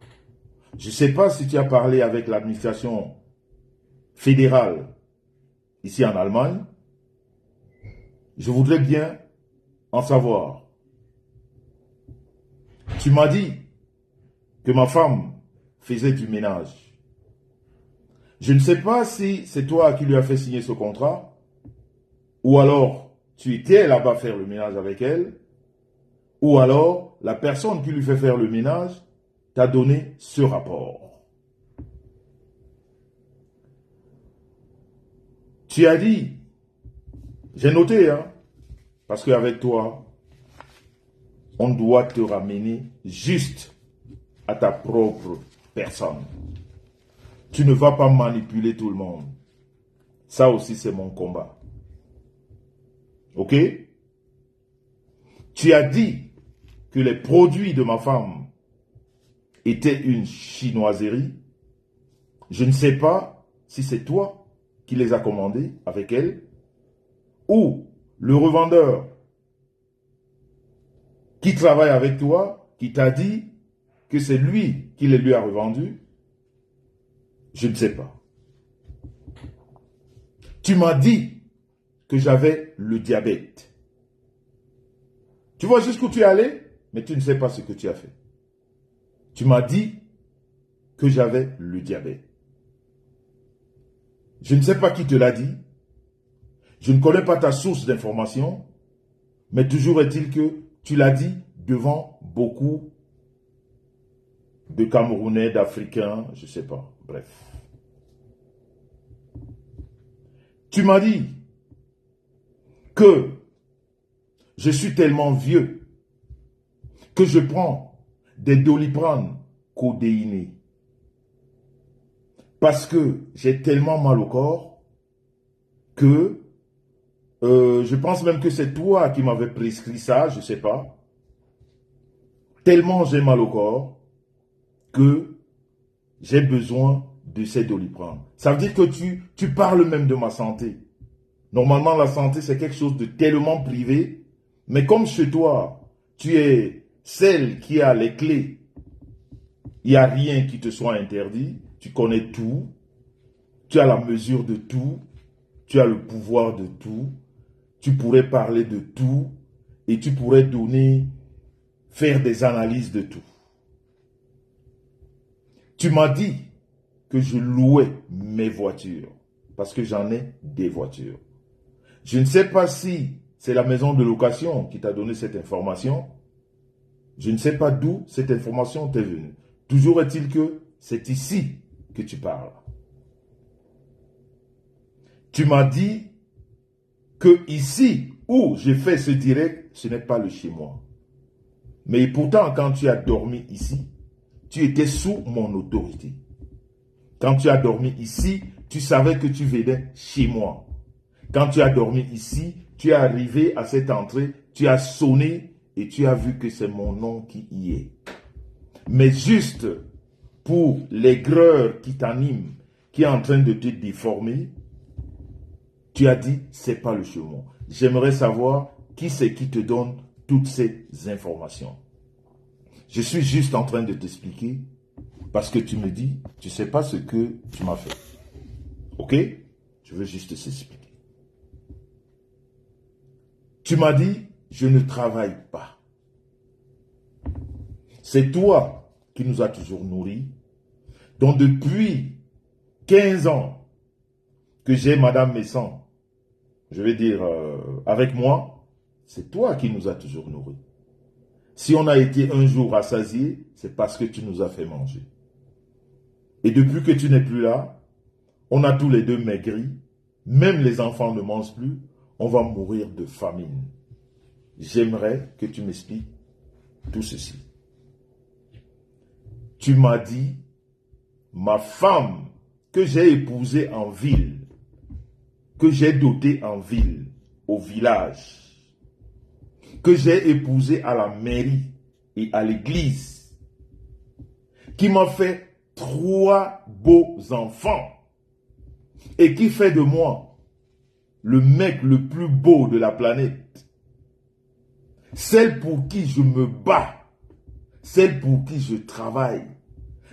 Je ne sais pas si tu as parlé avec l'administration fédérale ici en Allemagne. Je voudrais bien en savoir. Tu m'as dit que ma femme faisait du ménage. Je ne sais pas si c'est toi qui lui as fait signer ce contrat, ou alors tu étais là-bas faire le ménage avec elle, ou alors la personne qui lui fait faire le ménage t'a donné ce rapport. Tu as dit, j'ai noté, hein, parce qu'avec toi, on doit te ramener juste à ta propre personne. Tu ne vas pas manipuler tout le monde. Ça aussi, c'est mon combat. Ok? Tu as dit que les produits de ma femme étaient une chinoiserie. Je ne sais pas si c'est toi qui les as commandés avec elle ou le revendeur qui travaille avec toi, qui t'a dit que c'est lui qui les lui a revendus. Je ne sais pas. Tu m'as dit que j'avais le diabète. Tu vois jusqu'où tu es allé, mais tu ne sais pas ce que tu as fait. Tu m'as dit que j'avais le diabète. Je ne sais pas qui te l'a dit. Je ne connais pas ta source d'information, mais toujours est-il que tu l'as dit devant beaucoup de Camerounais, d'Africains, je ne sais pas, bref. Tu m'as dit que je suis tellement vieux que je prends des Doliprane codéinés parce que j'ai tellement mal au corps que je pense même que c'est toi qui m'avais prescrit ça, je ne sais pas. Tellement j'ai mal au corps que j'ai besoin de ces Doliprane. Ça veut dire que tu parles même de ma santé. Normalement, la santé, c'est quelque chose de tellement privé. Mais comme chez toi, tu es celle qui a les clés, il n'y a rien qui te soit interdit. Tu connais tout. Tu as la mesure de tout. Tu as le pouvoir de tout. Tu pourrais parler de tout. Et tu pourrais faire des analyses de tout. Tu m'as dit que je louais mes voitures. Parce que j'en ai des voitures. Je ne sais pas si c'est la maison de location qui t'a donné cette information. Je ne sais pas d'où cette information t'est venue. Toujours est-il que c'est ici que tu parles. Tu m'as dit que ici où j'ai fait ce direct, ce n'est pas le chez moi. Mais pourtant, quand tu as dormi ici, tu étais sous mon autorité. Quand tu as dormi ici, tu savais que tu venais chez moi. Quand tu as dormi ici, tu es arrivé à cette entrée, tu as sonné et tu as vu que c'est mon nom qui y est. Mais juste pour l'aigreur qui t'anime, qui est en train de te déformer, tu as dit, c'est pas le chemin. J'aimerais savoir qui c'est qui te donne toutes ces informations. Je suis juste en train de t'expliquer parce que tu me dis, tu ne sais pas ce que tu m'as fait. Ok? Je veux juste t'expliquer. Tu m'as dit, je ne travaille pas. C'est toi qui nous as toujours nourris. Donc depuis 15 ans que j'ai Madame Messan, je vais dire avec moi, c'est toi qui nous as toujours nourris. Si on a été un jour rassasié, c'est parce que tu nous as fait manger. Et depuis que tu n'es plus là, on a tous les deux maigri, même les enfants ne mangent plus, on va mourir de famine. J'aimerais que tu m'expliques tout ceci. Tu m'as dit, ma femme que j'ai épousée en ville, que j'ai dotée en ville, au village, que j'ai épousée à la mairie et à l'église, qui m'a fait 3 beaux enfants et qui fait de moi le mec le plus beau de la planète, celle pour qui je me bats, celle pour qui je travaille,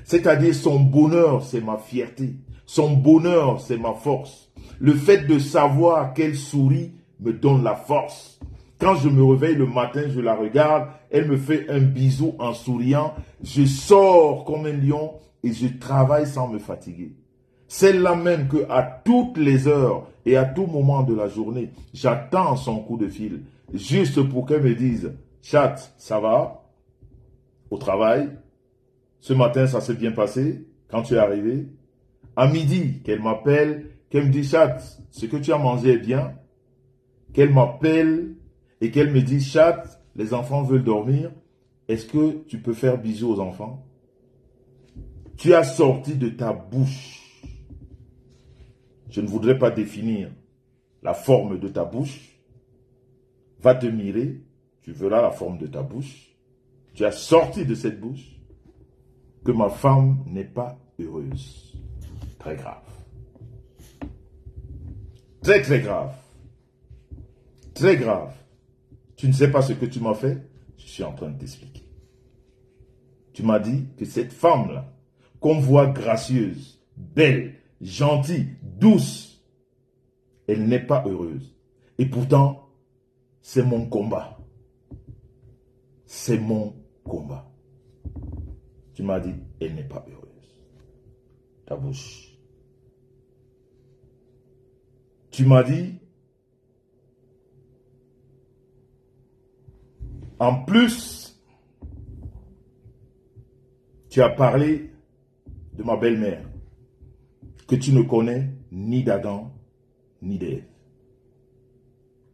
c'est-à-dire son bonheur, c'est ma fierté, son bonheur, c'est ma force. Le fait de savoir qu'elle sourit me donne la force. Quand je me réveille le matin, je la regarde, elle me fait un bisou en souriant. Je sors comme un lion et je travaille sans me fatiguer. Celle-là même que à toutes les heures et à tout moment de la journée, j'attends son coup de fil, juste pour qu'elle me dise « Chat, ça va? Au travail? Ce matin, ça s'est bien passé? Quand tu es arrivé? » À midi, qu'elle m'appelle, qu'elle me dit « Chat, ce que tu as mangé est bien? » Qu'elle m'appelle et qu'elle me dit « Chat, les enfants veulent dormir. Est-ce que tu peux faire bisous aux enfants? » Tu as sorti de ta bouche. Je ne voudrais pas définir la forme de ta bouche. Va te mirer, tu verras la forme de ta bouche. Tu as sorti de cette bouche que ma femme n'est pas heureuse. Très grave. Très, très grave. Très grave. Tu ne sais pas ce que tu m'as fait? Je suis en train de t'expliquer. Tu m'as dit que cette femme-là, qu'on voit gracieuse, belle, gentille, douce, elle n'est pas heureuse. Et pourtant, c'est mon combat. C'est mon combat. Tu m'as dit, elle n'est pas heureuse. Ta bouche. Tu m'as dit, en plus, tu as parlé de ma belle-mère, que tu ne connais ni d'Adam, ni d'Ève,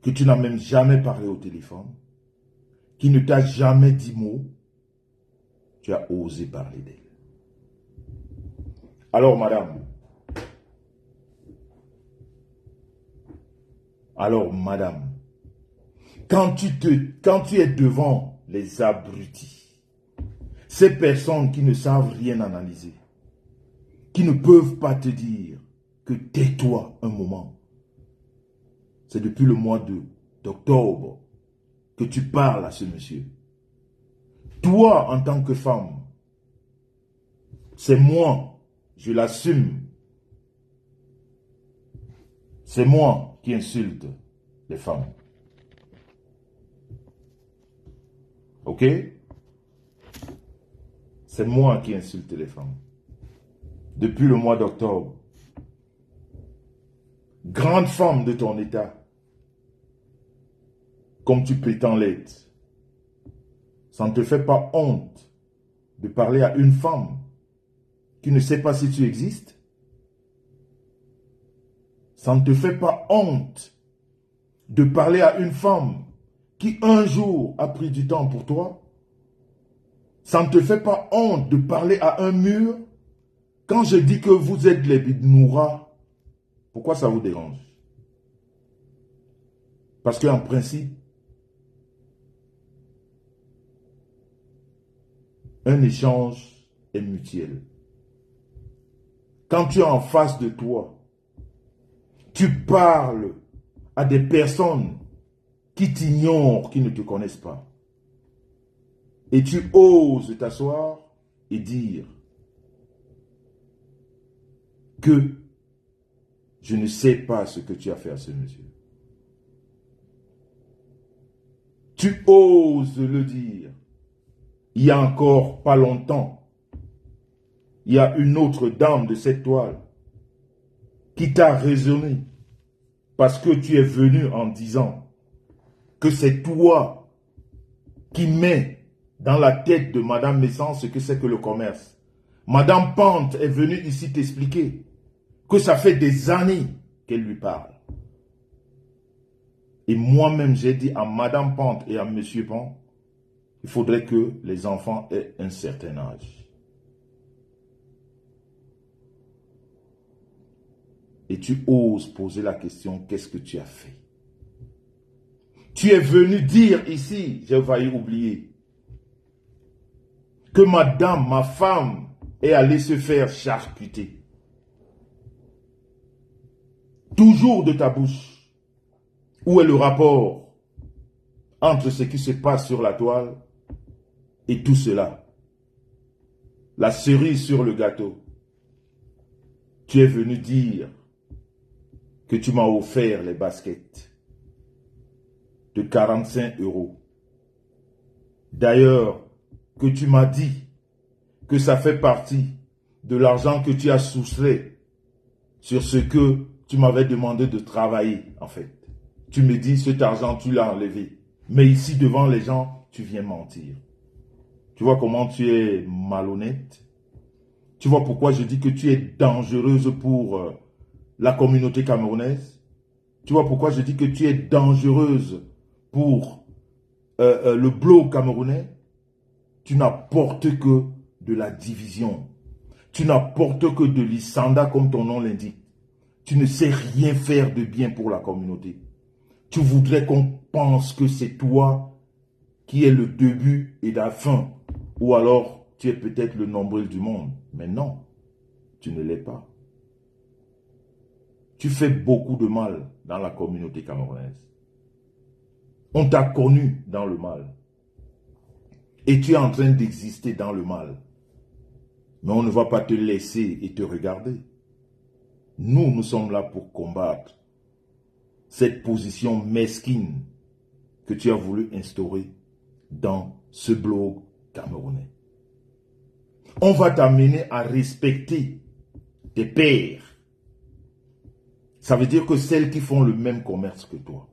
que tu n'as même jamais parlé au téléphone, qui ne t'a jamais dit mot, tu as osé parler d'elle. Alors, madame, quand tu es devant les abrutis, ces personnes qui ne savent rien analyser, qui ne peuvent pas te dire que tais-toi un moment. C'est depuis le mois d'octobre que tu parles à ce monsieur. Toi, en tant que femme, c'est moi, je l'assume. C'est moi qui insulte les femmes. Ok? C'est moi qui insulte les femmes. Depuis le mois d'octobre. Grande femme de ton état, comme tu prétends l'être, ça ne te fait pas honte de parler à une femme qui ne sait pas si tu existes? Ça ne te fait pas honte de parler à une femme qui un jour a pris du temps pour toi? Ça ne te fait pas honte de parler à un mur? Quand je dis que vous êtes les bidnouras, pourquoi ça vous dérange? Parce qu'en principe, un échange est mutuel. Quand tu es en face de toi, tu parles à des personnes qui t'ignorent, qui ne te connaissent pas. Et tu oses t'asseoir et dire que je ne sais pas ce que tu as fait à ce monsieur. Tu oses le dire. Il y a encore pas longtemps, il y a une autre dame de cette toile qui t'a raisonné parce que tu es venu en disant que c'est toi qui mets dans la tête de Madame Messan ce que c'est que le commerce. Madame Pente est venue ici t'expliquer que ça fait des années qu'elle lui parle. Et moi-même, j'ai dit à Madame Pente et à Monsieur Pente, il faudrait que les enfants aient un certain âge. Et tu oses poser la question, qu'est-ce que tu as fait? Tu es venu dire ici, j'ai failli oublier, que madame, ma femme, est allée se faire charcuter. Toujours de ta bouche. Où est le rapport entre ce qui se passe sur la toile et tout cela? La cerise sur le gâteau. Tu es venu dire que tu m'as offert les baskets. de 45 euros. D'ailleurs, que tu m'as dit que ça fait partie de l'argent que tu as soustrait sur ce que tu m'avais demandé de travailler, en fait. Tu me dis, cet argent, tu l'as enlevé. Mais ici, devant les gens, tu viens mentir. Tu vois comment tu es malhonnête? Tu vois pourquoi je dis que tu es dangereuse pour la communauté camerounaise? Tu vois pourquoi je dis que tu es dangereuse pour le bloc camerounais? Tu n'apportes que de la division. Tu n'apportes que de l'Issanda comme ton nom l'indique. Tu ne sais rien faire de bien pour la communauté. Tu voudrais qu'on pense que c'est toi qui es le début et la fin. Ou alors, tu es peut-être le nombril du monde. Mais non, tu ne l'es pas. Tu fais beaucoup de mal dans la communauté camerounaise. On t'a connu dans le mal. Et tu es en train d'exister dans le mal. Mais on ne va pas te laisser et te regarder. Nous sommes là pour combattre cette position mesquine que tu as voulu instaurer dans ce bloc camerounais. On va t'amener à respecter tes pairs. Ça veut dire que celles qui font le même commerce que toi.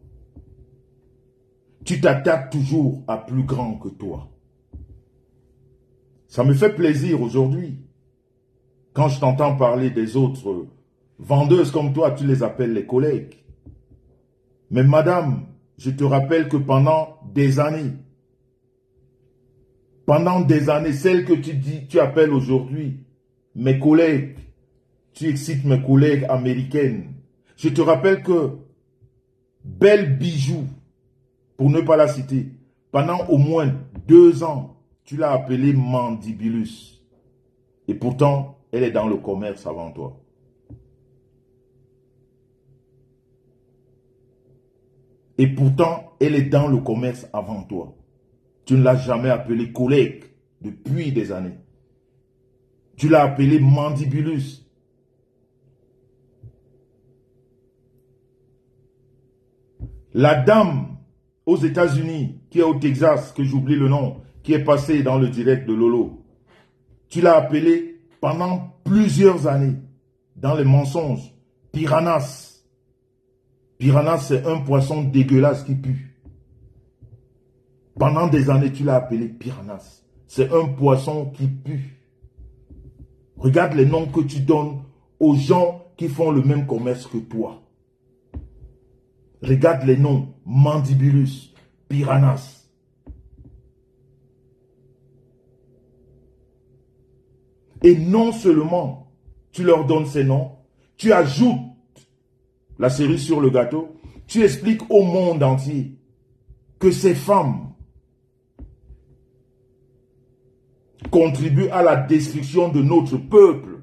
Tu t'attaques toujours à plus grand que toi. Ça me fait plaisir aujourd'hui. Quand je t'entends parler des autres vendeuses comme toi, tu les appelles les collègues. Mais madame, je te rappelle que pendant des années, celles que tu appelles aujourd'hui mes collègues, tu excites mes collègues américaines. Je te rappelle que Belle Bijou, pour ne pas la citer, pendant au moins 2 ans, tu l'as appelée Mandibulus. Et pourtant, elle est dans le commerce avant toi. Et pourtant, elle est dans le commerce avant toi. Tu ne l'as jamais appelée collègue depuis des années. Tu l'as appelée Mandibulus. La dame aux États-Unis, qui est au Texas, que j'oublie le nom, qui est passée dans le direct de Lolo, tu l'as appelée pendant plusieurs années, dans les mensonges, Piranhas. Piranhas, c'est un poisson dégueulasse qui pue. Pendant des années, tu l'as appelé Piranhas. C'est un poisson qui pue. Regarde les noms que tu donnes aux gens qui font le même commerce que toi. Regarde les noms. Mandibulus, Piranhas. Et non seulement tu leur donnes ces noms, tu ajoutes la cerise sur le gâteau, tu expliques au monde entier que ces femmes contribuent à la destruction de notre peuple,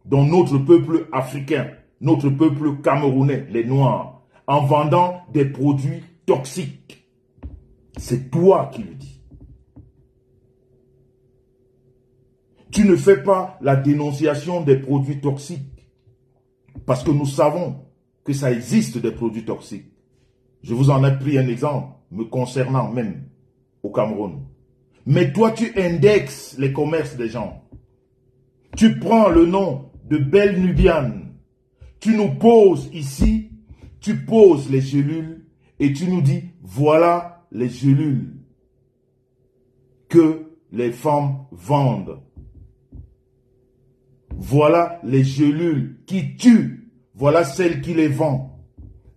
dont notre peuple africain, notre peuple camerounais, les Noirs, en vendant des produits toxiques. C'est toi qui le dis. Tu ne fais pas la dénonciation des produits toxiques parce que nous savons que ça existe des produits toxiques. Je vous en ai pris un exemple me concernant même au Cameroun. Mais toi, tu indexes les commerces des gens. Tu prends le nom de Belle Nubiane. Tu nous poses ici, tu poses les gélules et tu nous dis, voilà les gélules que les femmes vendent. Voilà les gélules qui tuent. Voilà celles qui les vendent.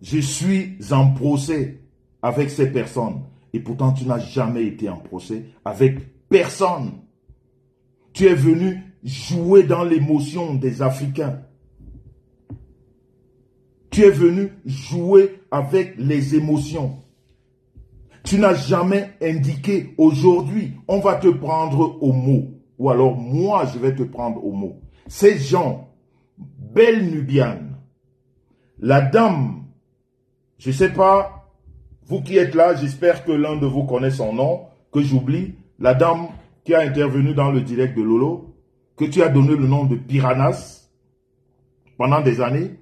Je suis en procès avec ces personnes. Et pourtant, tu n'as jamais été en procès avec personne. Tu es venu jouer dans l'émotion des Africains. Tu es venu jouer avec les émotions. Tu n'as jamais indiqué aujourd'hui, on va te prendre au mot. Ou alors moi, je vais te prendre au mot. Ces gens, Belle Nubiane, la dame, je ne sais pas, vous qui êtes là, j'espère que l'un de vous connaît son nom, que j'oublie, la dame qui a intervenu dans le direct de Lolo, que tu as donné le nom de Piranhas pendant des années.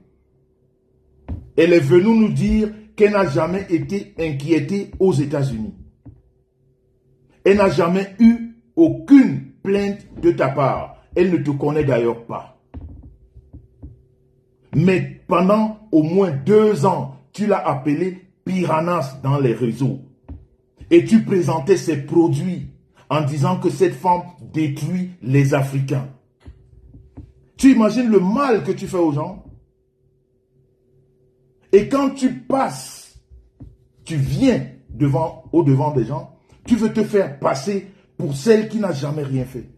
Elle est venue nous dire qu'elle n'a jamais été inquiétée aux États-Unis. Elle n'a jamais eu aucune plainte de ta part. Elle ne te connaît d'ailleurs pas. Mais pendant au moins 2 ans, tu l'as appelée Piranhas dans les réseaux. Et tu présentais ses produits en disant que cette femme détruit les Africains. Tu imagines le mal que tu fais aux gens? Et quand tu passes, tu viens au-devant des gens, tu veux te faire passer pour celle qui n'a jamais rien fait.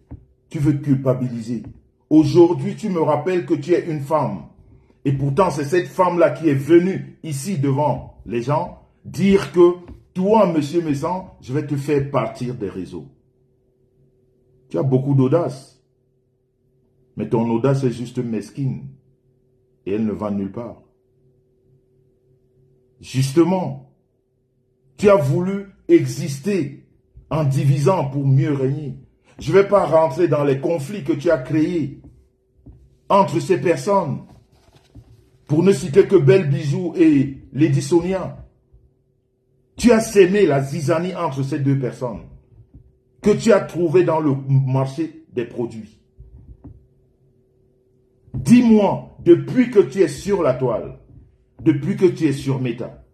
Tu veux culpabiliser. Aujourd'hui, tu me rappelles que tu es une femme. Et pourtant, c'est cette femme-là qui est venue ici devant les gens dire que toi, monsieur Messan, je vais te faire partir des réseaux. Tu as beaucoup d'audace. Mais ton audace est juste mesquine. Et elle ne va nulle part. Justement, tu as voulu exister en divisant pour mieux régner. Je ne vais pas rentrer dans les conflits que tu as créés entre ces personnes. Pour ne citer que Belle Bijou et Lady Sonia. Tu as sémé la zizanie entre ces 2 personnes que tu as trouvé dans le marché des produits. Dis-moi, depuis que tu es sur la toile, depuis que tu es sur Meta,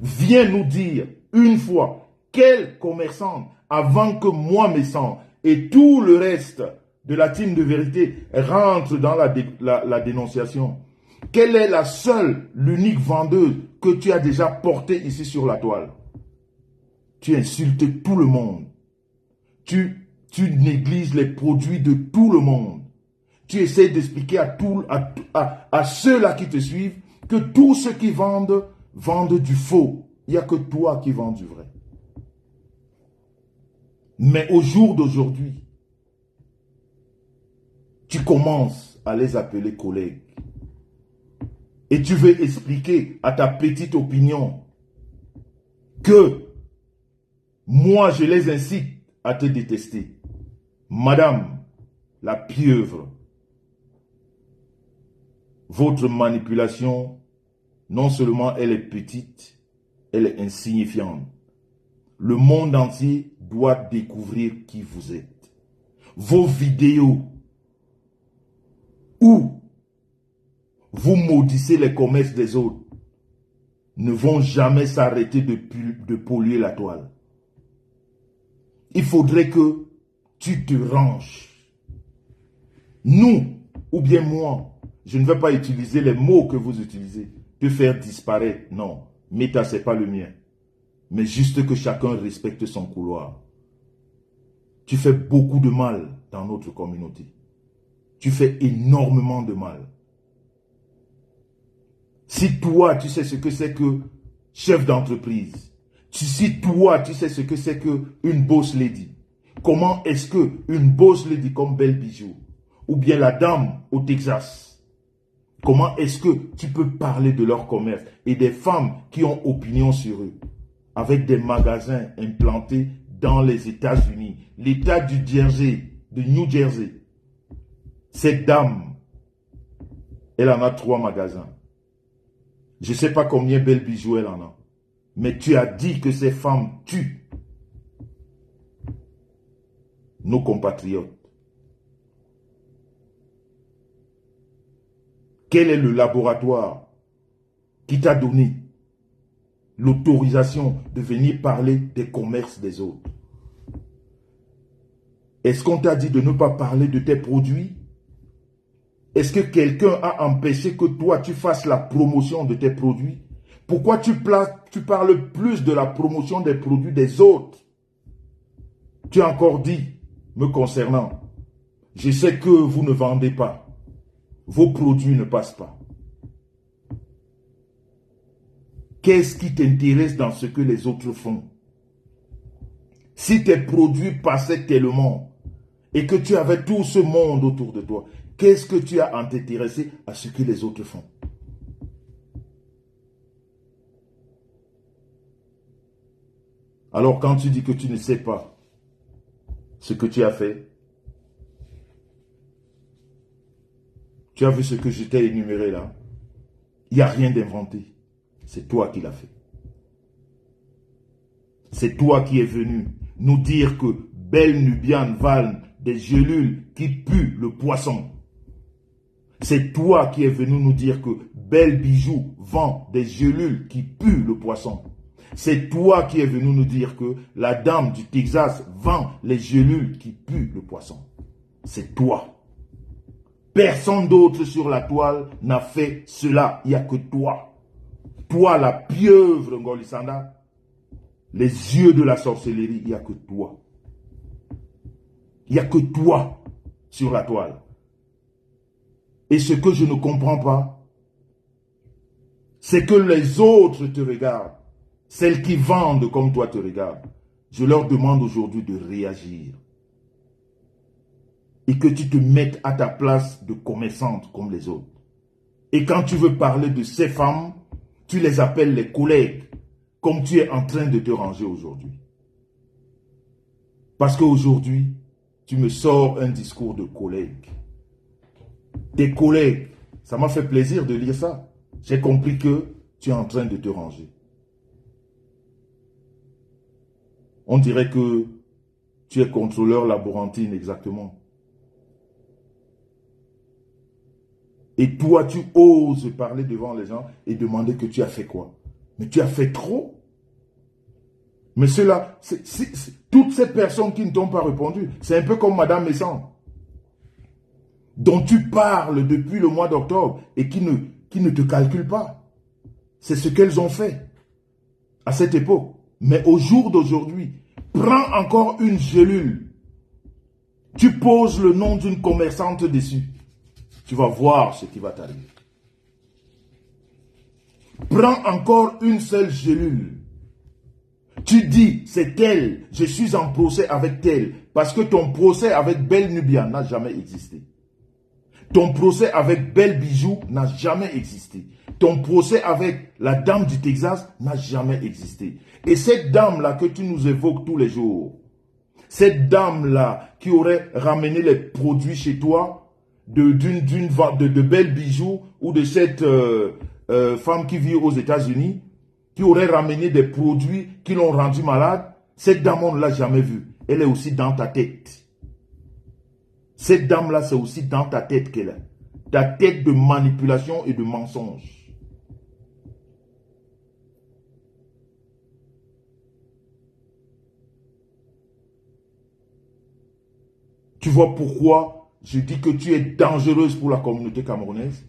viens nous dire une fois quelle commerçante, avant que moi, Messan, et tout le reste de la team de vérité rentre dans la dénonciation. Quelle est la seule, l'unique vendeuse que tu as déjà portée ici sur la toile? Tu insultes tout le monde. Tu négliges les produits de tout le monde. Tu essaies d'expliquer à ceux-là qui te suivent que tous ceux qui vendent du faux. Il n'y a que toi qui vends du vrai. Mais au jour d'aujourd'hui, tu commences à les appeler collègues. Et tu veux expliquer à ta petite opinion que moi, je les incite à te détester. Madame, la pieuvre, votre manipulation, non seulement elle est petite, elle est insignifiante. Le monde entier doit découvrir qui vous êtes. Vos vidéos où vous maudissez les commerces des autres ne vont jamais s'arrêter de polluer la toile. Il faudrait que tu te ranges. Nous, ou bien moi, je ne vais pas utiliser les mots que vous utilisez. Te faire disparaître, non. Meta, ce n'est pas le mien. Mais juste que chacun respecte son couloir. Tu fais beaucoup de mal dans notre communauté. Tu fais énormément de mal. Si toi, tu sais ce que c'est que chef d'entreprise, si toi, tu sais ce que c'est qu'une boss lady, comment est-ce qu'une boss lady comme Belle Bijou, ou bien la dame au Texas, comment est-ce que tu peux parler de leur commerce et des femmes qui ont opinion sur eux, avec des magasins implantés dans les États-Unis, l'État du Jersey, de New Jersey. Cette dame, elle en a 3 magasins. Je ne sais pas combien Belle Bijou elle en a. Mais tu as dit que ces femmes tuent nos compatriotes. Quel est le laboratoire qui t'a donné l'autorisation de venir parler des commerces des autres? Est-ce qu'on t'a dit de ne pas parler de tes produits? Est-ce que quelqu'un a empêché que toi, tu fasses la promotion de tes produits? Pourquoi tu parles plus de la promotion des produits des autres? Tu as encore dit, me concernant, je sais que vous ne vendez pas. Vos produits ne passent pas. Qu'est-ce qui t'intéresse dans ce que les autres font? Si tes produits passaient tellement et que tu avais tout ce monde autour de toi, qu'est-ce que tu as à t'intéresser à ce que les autres font? Alors quand tu dis que tu ne sais pas ce que tu as fait, tu as vu ce que je t'ai énuméré là? Il n'y a rien d'inventé. C'est toi qui l'as fait. C'est toi qui es venu nous dire que Belle Nubian vend des gélules qui puent le poisson. C'est toi qui es venu nous dire que Belle Bijou vend des gélules qui puent le poisson. C'est toi qui es venu nous dire que la dame du Texas vend les gélules qui puent le poisson. C'est toi. Personne d'autre sur la toile n'a fait cela. Il n'y a que toi. Toi, la pieuvre Ngolisanda, les yeux de la sorcellerie, il n'y a que toi. Il n'y a que toi sur la toile. Et ce que je ne comprends pas, c'est que les autres te regardent. Celles qui vendent comme toi te regardent. Je leur demande aujourd'hui de réagir. Et que tu te mettes à ta place de commerçante comme les autres. Et quand tu veux parler de ces femmes, tu les appelles les collègues, comme tu es en train de te ranger aujourd'hui. Parce qu'aujourd'hui, tu me sors un discours de collègue. Des collègues, ça m'a fait plaisir de lire ça. J'ai compris que tu es en train de te ranger. On dirait que tu es contrôleur laborantine, exactement. Et toi, tu oses parler devant les gens et demander que tu as fait quoi? Mais tu as fait trop. Mais cela, toutes ces personnes qui ne t'ont pas répondu, c'est un peu comme Madame Messan, dont tu parles depuis le mois d'octobre et qui ne te calcule pas. C'est ce qu'elles ont fait à cette époque. Mais au jour d'aujourd'hui, prends encore une gélule. Tu poses le nom d'une commerçante dessus. Tu vas voir ce qui va t'arriver. Prends encore une seule gélule. Tu dis, c'est elle, je suis en procès avec elle. Parce que ton procès avec Belle Nubian n'a jamais existé. Ton procès avec Belle Bijou n'a jamais existé. Ton procès avec la dame du Texas n'a jamais existé. Et cette dame-là que tu nous évoques tous les jours, cette dame-là qui aurait ramené les produits chez toi de Belle Bijou ou de cette femme qui vit aux États-Unis, qui aurait ramené des produits qui l'ont rendu malade, cette dame, on ne l'a jamais vue. Elle est aussi dans ta tête. Cette dame-là, c'est aussi dans ta tête qu'elle est. Ta tête de manipulation et de mensonge. Tu vois pourquoi je dis que tu es dangereuse pour la communauté camerounaise?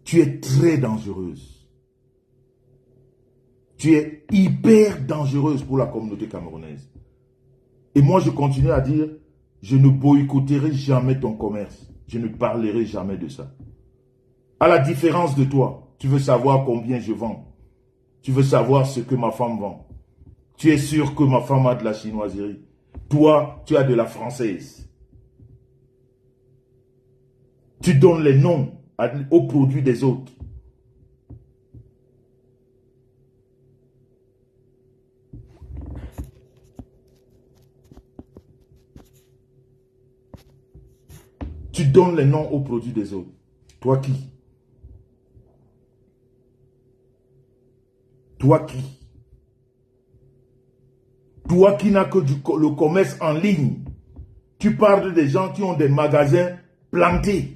Tu es très dangereuse. Tu es hyper dangereuse pour la communauté camerounaise. Et moi, je continue à dire, je ne boycotterai jamais ton commerce. Je ne parlerai jamais de ça. À la différence de toi, tu veux savoir combien je vends. Tu veux savoir ce que ma femme vend. Tu es sûr que ma femme a de la chinoiserie. Toi, tu as de la française. Tu donnes les noms aux produits des autres. Tu donnes les noms aux produits des autres. Toi qui? Toi qui? Toi qui n'as que le commerce en ligne. Tu parles des gens qui ont des magasins plantés.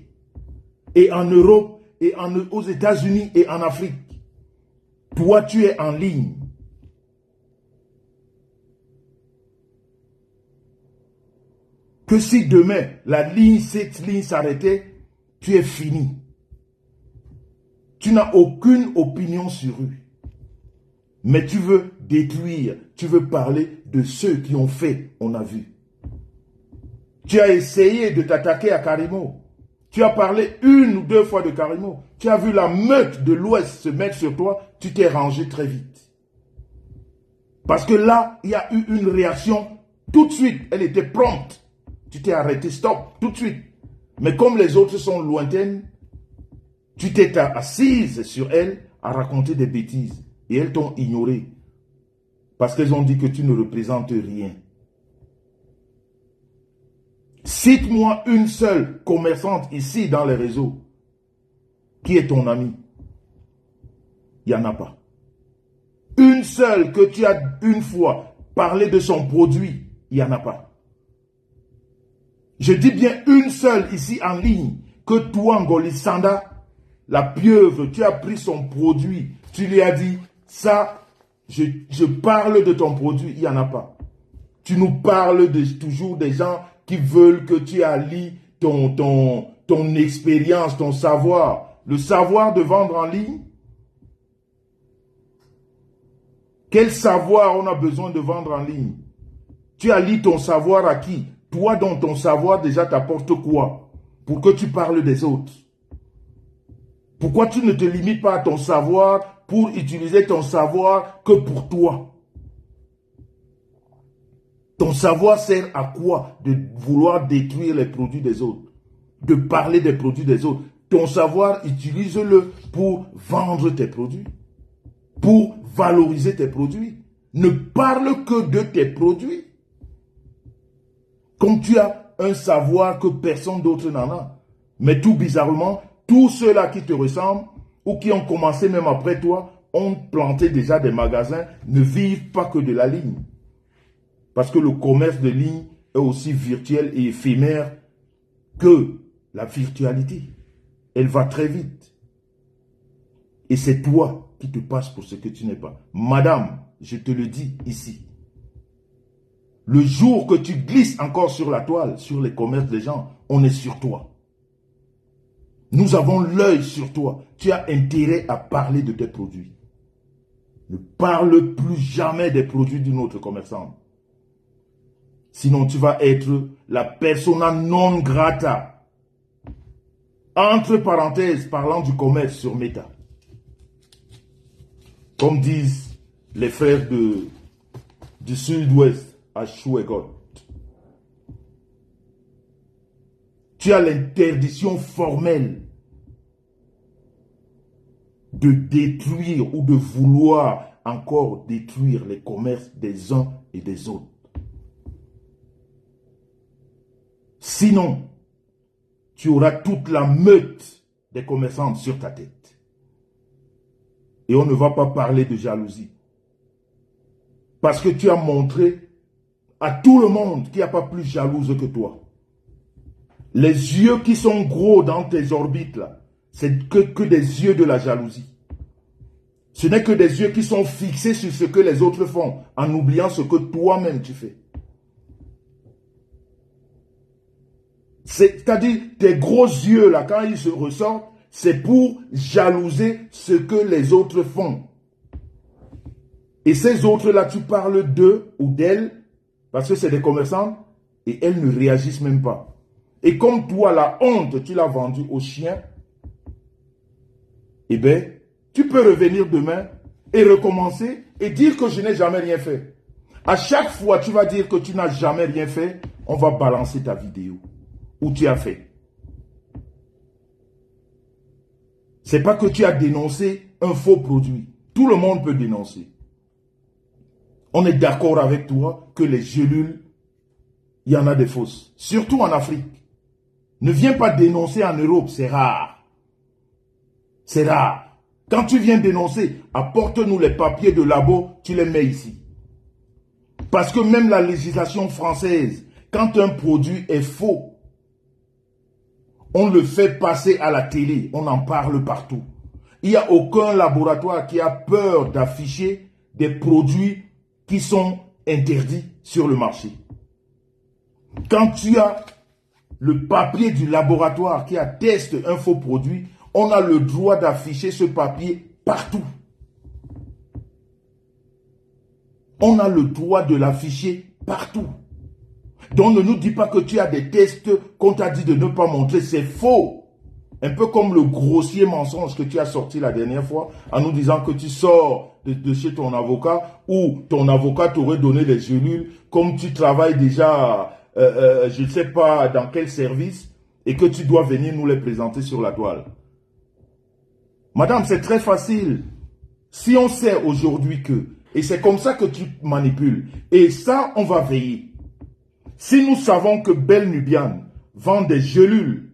Et en Europe, et aux États-Unis et en Afrique. Toi, tu es en ligne. Que si demain, cette ligne s'arrêtait, tu es fini. Tu n'as aucune opinion sur eux. Mais tu veux détruire, tu veux parler de ceux qui ont fait, on a vu. Tu as essayé de t'attaquer à Karimo. Tu as parlé une ou deux fois de Karimo. Tu as vu la meute de l'Ouest se mettre sur toi, tu t'es rangé très vite. Parce que là, il y a eu une réaction tout de suite, elle était prompte. Tu t'es arrêté, stop, tout de suite. Mais comme les autres sont lointaines, tu t'es assise sur elles à raconter des bêtises. Et elles t'ont ignoré. Parce qu'elles ont dit que tu ne représentes rien. Cite-moi une seule commerçante ici dans les réseaux qui est ton ami. Il n'y en a pas. Une seule que tu as une fois parlé de son produit, il n'y en a pas. Je dis bien une seule ici en ligne, que toi, Ngolisanda, la pieuvre, tu as pris son produit, tu lui as dit, ça, je parle de ton produit, il n'y en a pas. Tu nous parles toujours des gens qui veulent que tu allies ton expérience, ton savoir. Le savoir de vendre en ligne. Quel savoir on a besoin de vendre en ligne? Tu allies ton savoir à qui? Toi, dans ton savoir, déjà t'apporte quoi? Pour que tu parles des autres. Pourquoi tu ne te limites pas à ton savoir pour utiliser ton savoir que pour toi? Ton savoir sert à quoi? De vouloir détruire les produits des autres, de parler des produits des autres. Ton savoir, utilise-le pour vendre tes produits, pour valoriser tes produits. Ne parle que de tes produits. Comme tu as un savoir que personne d'autre n'en a. Mais tout bizarrement, tous ceux-là qui te ressemblent ou qui ont commencé même après toi ont planté déjà des magasins, ne vivent pas que de la ligne. Parce que le commerce de ligne est aussi virtuel et éphémère que la virtualité. Elle va très vite. Et c'est toi qui te passes pour ce que tu n'es pas. Madame, je te le dis ici. Le jour que tu glisses encore sur la toile, sur les commerces des gens, on est sur toi. Nous avons l'œil sur toi. Tu as intérêt à parler de tes produits. Ne parle plus jamais des produits d'une autre commerçante. Sinon, tu vas être la persona non grata. Entre parenthèses, parlant du commerce sur Meta. Comme disent les frères du Sud-Ouest à Chouegot. Tu as l'interdiction formelle de détruire ou de vouloir encore détruire les commerces des uns et des autres. Sinon, tu auras toute la meute des commerçants sur ta tête. Et on ne va pas parler de jalousie. Parce que tu as montré à tout le monde qu'il n'y a pas plus jalouse que toi. Les yeux qui sont gros dans tes orbites là, c'est que des yeux de la jalousie. Ce n'est que des yeux qui sont fixés sur ce que les autres font, en oubliant ce que toi-même tu fais. C'est-à-dire, tes gros yeux là, quand ils se ressortent, c'est pour jalouser ce que les autres font. Et ces autres-là, tu parles d'eux ou d'elles, parce que c'est des commerçants, et elles ne réagissent même pas. Et comme toi, la honte, tu l'as vendue aux chiens, eh bien, tu peux revenir demain et recommencer et dire que je n'ai jamais rien fait. À chaque fois, tu vas dire que tu n'as jamais rien fait, on va balancer ta vidéo où tu as fait. C'est pas que tu as dénoncé un faux produit. Tout le monde peut dénoncer. On est d'accord avec toi que les gélules, il y en a des fausses. Surtout en Afrique. Ne viens pas dénoncer en Europe, c'est rare. C'est rare. Quand tu viens dénoncer, apporte-nous les papiers de labo, tu les mets ici. Parce que même la législation française, quand un produit est faux, on le fait passer à la télé, on en parle partout. Il n'y a aucun laboratoire qui a peur d'afficher des produits qui sont interdits sur le marché. Quand tu as le papier du laboratoire qui atteste un faux produit, on a le droit d'afficher ce papier partout. On a le droit de l'afficher partout. Donc ne nous dis pas que tu as des tests qu'on t'a dit de ne pas montrer, c'est faux. Un peu comme le grossier mensonge que tu as sorti la dernière fois en nous disant que tu sors de chez ton avocat ou ton avocat t'aurait donné des gélules comme tu travailles déjà, je ne sais pas dans quel service et que tu dois venir nous les présenter sur la toile. Madame, c'est très facile. Si on sait aujourd'hui que, et c'est comme ça que tu manipules, et ça, on va veiller. Si nous savons que Belle Nubian vend des gélules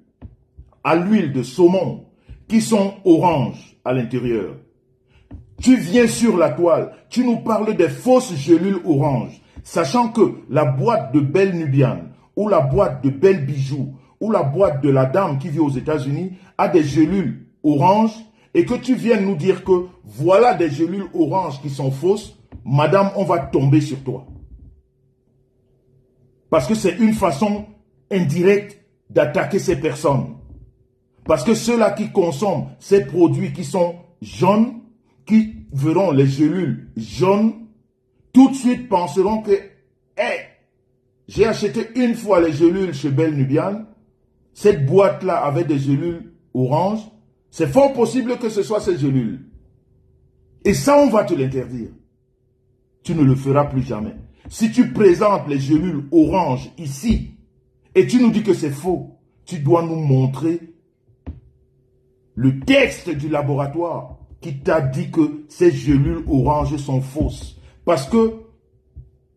à l'huile de saumon qui sont oranges à l'intérieur, Tu viens sur la toile, tu nous parles des fausses gélules oranges, sachant que la boîte de Belle Nubian, ou la boîte de Belle Bijoux, ou la boîte de la dame qui vit aux États-Unis a des gélules oranges, et que tu viennes nous dire que voilà des gélules oranges qui sont fausses, madame, on va tomber sur toi. Parce que c'est une façon indirecte d'attaquer ces personnes. Parce que ceux-là qui consomment ces produits qui sont jaunes, qui verront les gélules jaunes, tout de suite penseront que hey, j'ai acheté une fois les gélules chez Belle Nubian, cette boîte-là avait des gélules oranges, c'est fort possible que ce soit ces gélules. Et ça, on va te l'interdire. Tu ne le feras plus jamais. Si tu présentes les gélules oranges ici, et tu nous dis que c'est faux, tu dois nous montrer le texte du laboratoire qui t'a dit que ces gélules oranges sont fausses. Parce que,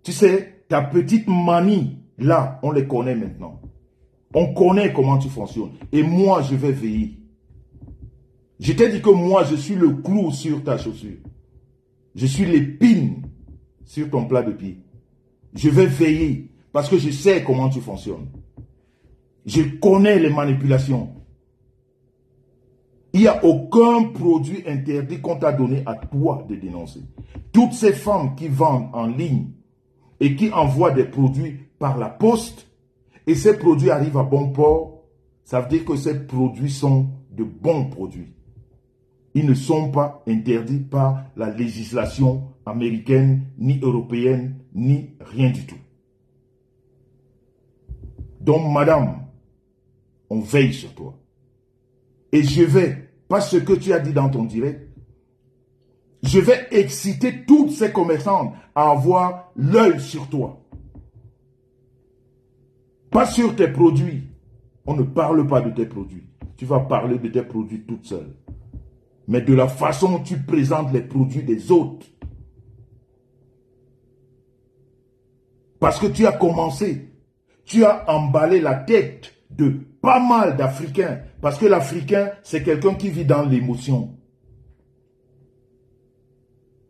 tu sais, ta petite manie, là, on les connaît maintenant. On connaît comment tu fonctionnes. Et moi, je vais veiller. Je t'ai dit que moi, je suis le clou sur ta chaussure. Je suis l'épine sur ton plat de pied. Je vais veiller parce que je sais comment tu fonctionnes. Je connais les manipulations. Il n'y a aucun produit interdit qu'on t'a donné à toi de dénoncer. Toutes ces femmes qui vendent en ligne et qui envoient des produits par la poste, et ces produits arrivent à bon port, ça veut dire que ces produits sont de bons produits. Ils ne sont pas interdits par la législation américaine, ni européenne, ni rien du tout. Donc, madame, on veille sur toi. Et je vais, pas ce que tu as dit dans ton direct, je vais exciter toutes ces commerçantes à avoir l'œil sur toi. Pas sur tes produits. On ne parle pas de tes produits. Tu vas parler de tes produits toute seule. Mais de la façon dont tu présentes les produits des autres. Parce que tu as commencé, tu as emballé la tête de pas mal d'Africains. Parce que l'Africain, c'est quelqu'un qui vit dans l'émotion.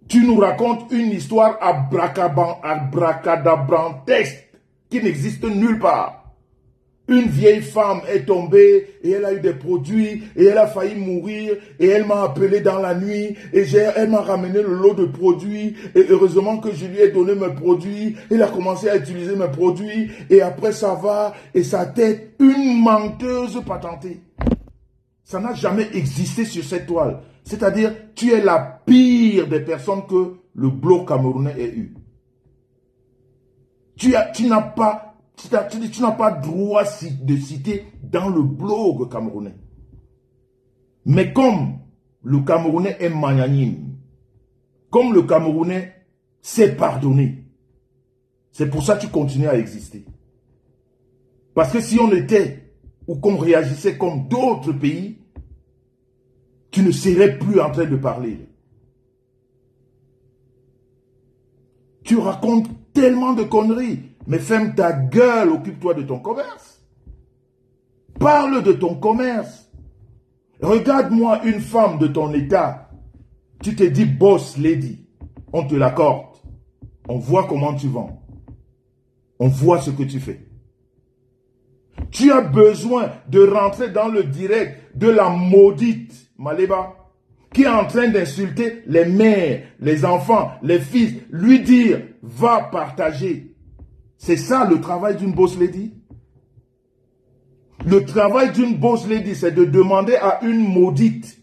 Tu nous racontes une histoire abracadabrantesque qui n'existe nulle part. Une vieille femme est tombée et elle a eu des produits et elle a failli mourir et elle m'a appelé dans la nuit et elle m'a ramené le lot de produits et heureusement que je lui ai donné mes produits. Elle a commencé à utiliser mes produits et après ça va et sa tête, une menteuse patentée. Ça n'a jamais existé sur cette toile. C'est-à-dire, tu es la pire des personnes que le bloc camerounais ait eu. Tu n'as pas droit de citer dans le blog camerounais. Mais comme le Camerounais est magnanime, comme le Camerounais sait pardonner, c'est pour ça que tu continues à exister. Parce que si on était ou qu'on réagissait comme d'autres pays, tu ne serais plus en train de parler. Tu racontes tellement de conneries. Mais ferme ta gueule, occupe-toi de ton commerce. Parle de ton commerce. Regarde-moi une femme de ton état. Tu te dis boss lady. On te l'accorde. On voit comment tu vends. On voit ce que tu fais. Tu as besoin de rentrer dans le direct de la maudite Maléba qui est en train d'insulter les mères, les enfants, les fils. Lui dire, va partager. C'est ça le travail d'une boss lady. Le travail d'une boss lady, c'est de demander à une maudite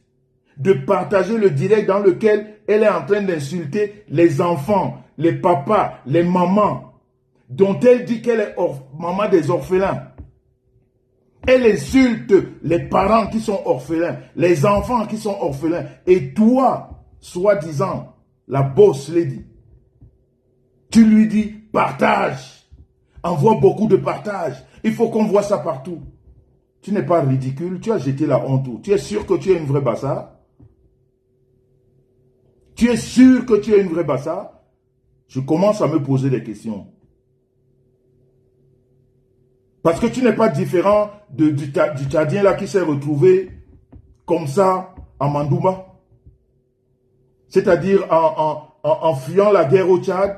de partager le direct dans lequel elle est en train d'insulter les enfants, les papas, les mamans, dont elle dit qu'elle est maman des orphelins. Elle insulte les parents qui sont orphelins, les enfants qui sont orphelins. Et toi, soi-disant, la boss lady, tu lui dis, partage. Envoie beaucoup de partage. Il faut qu'on voit ça partout. Tu n'es pas ridicule. Tu as jeté la honte. Tu es sûr que tu es une vraie bassa? Tu es sûr que tu es une vraie bassa? Je commence à me poser des questions. Parce que tu n'es pas différent du Tchadien là qui s'est retrouvé comme ça à Mandouma. C'est-à-dire en fuyant la guerre au Tchad,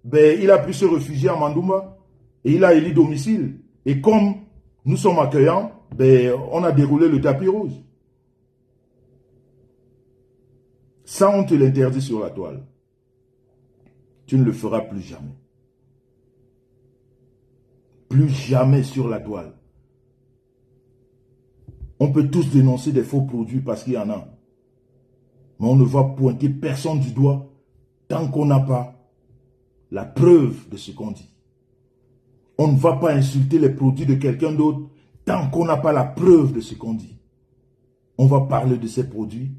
ben, il a pu se réfugier à Mandouma et il a élu domicile. Et comme nous sommes accueillants, ben, on a déroulé le tapis rouge. Ça, on te l'interdit sur la toile. Tu ne le feras plus jamais. Plus jamais sur la toile. On peut tous dénoncer des faux produits parce qu'il y en a. Mais on ne va pointer personne du doigt tant qu'on n'a pas la preuve de ce qu'on dit. On ne va pas insulter les produits de quelqu'un d'autre tant qu'on n'a pas la preuve de ce qu'on dit. On va parler de ces produits.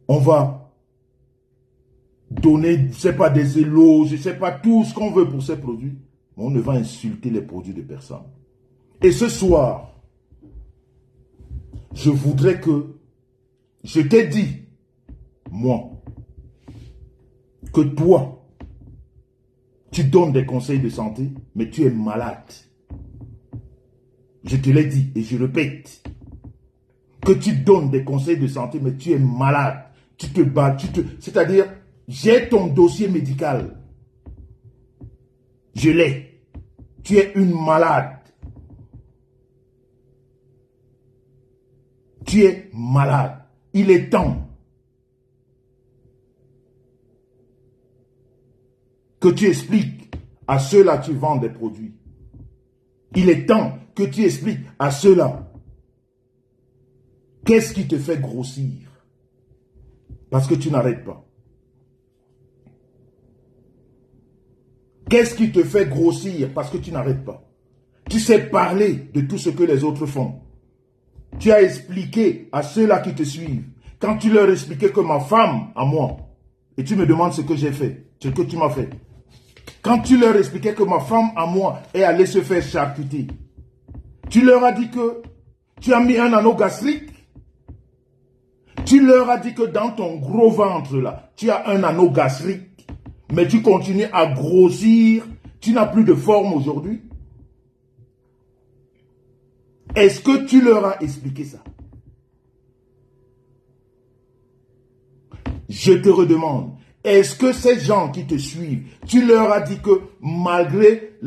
On va donner, je ne sais pas, des éloges, je ne sais pas, tout ce qu'on veut pour ces produits. Mais on ne va insulter les produits de personne. Et ce soir, je voudrais que, je t'ai dit, moi, que toi, tu donnes des conseils de santé, mais tu es malade. Je te l'ai dit et je répète. Que tu donnes des conseils de santé, mais tu es malade. Tu te bats, c'est-à-dire, j'ai ton dossier médical. Je l'ai. Tu es une malade. Tu es malade. Il est temps que tu expliques à ceux-là qui vendent des produits. Il est temps que tu expliques à ceux-là qu'est-ce qui te fait grossir. Parce que tu n'arrêtes pas. Qu'est-ce qui te fait grossir parce que tu n'arrêtes pas? Tu sais parler de tout ce que les autres font. Tu as expliqué à ceux-là qui te suivent. Quand tu leur expliquais que ma femme, à moi, et tu me demandes ce que j'ai fait, ce que tu m'as fait. Quand tu leur expliquais que ma femme, à moi, est allée se faire charcuter, tu leur as dit que tu as mis un anneau gastrique. Tu leur as dit que dans ton gros ventre, là, tu as un anneau gastrique, mais tu continues à grossir, tu n'as plus de forme aujourd'hui. Est-ce que tu leur as expliqué ça? Je te redemande, est-ce que ces gens qui te suivent, tu leur as dit que malgré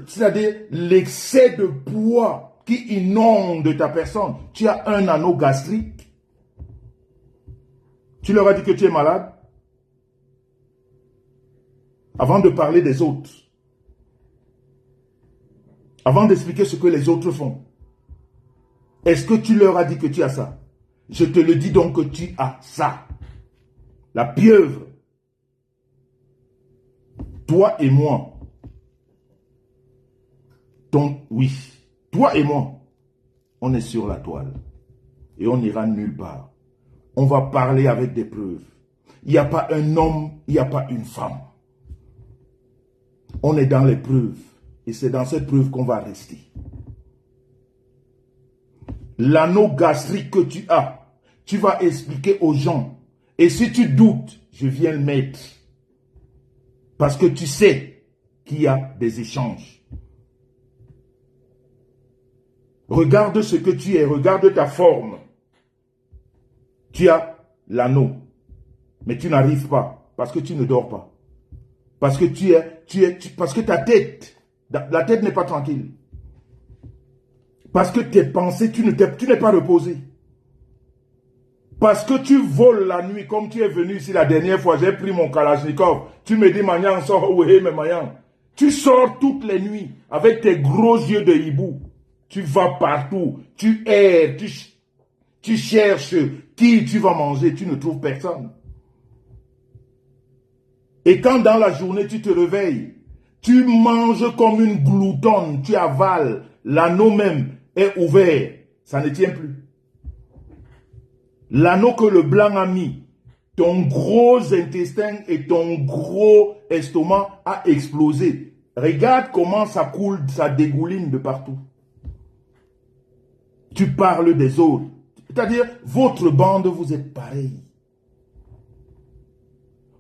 c'est-à-dire l'excès de poids qui inonde ta personne, tu as un anneau gastrique? Tu leur as dit que tu es malade? Avant de parler des autres. Avant d'expliquer ce que les autres font. Est-ce que tu leur as dit que tu as ça? Je te le dis donc que tu as ça. La pieuvre. Toi et moi. Oui. Toi et moi. On est sur la toile. Et on n'ira nulle part. On va parler avec des preuves. Il n'y a pas un homme, il n'y a pas une femme. On est dans les preuves. Et c'est dans cette preuve qu'on va rester. L'anneau gastrique que tu as, tu vas expliquer aux gens. Et si tu doutes, je viens le mettre. Parce que tu sais qu'il y a des échanges. Regarde ce que tu es, regarde ta forme. Tu as l'anneau, mais tu n'arrives pas parce que tu ne dors pas. Parce que parce que ta tête, la tête n'est pas tranquille. Parce que tes pensées, tu n'es pas reposé. Parce que tu voles la nuit, comme tu es venu ici la dernière fois, j'ai pris mon Kalachnikov. Tu me dis, Mayan, sors, oui, mais Mayan. Tu sors toutes les nuits avec tes gros yeux de hibou. Tu vas partout, tu erres, tu cherches qui tu vas manger, tu ne trouves personne. Et quand dans la journée tu te réveilles, tu manges comme une gloutonne, tu avales, l'anneau même est ouvert, ça ne tient plus. L'anneau que le blanc a mis, ton gros intestin et ton gros estomac a explosé. Regarde comment ça coule, ça dégouline de partout. Tu parles des autres. C'est-à-dire, votre bande, vous êtes pareil.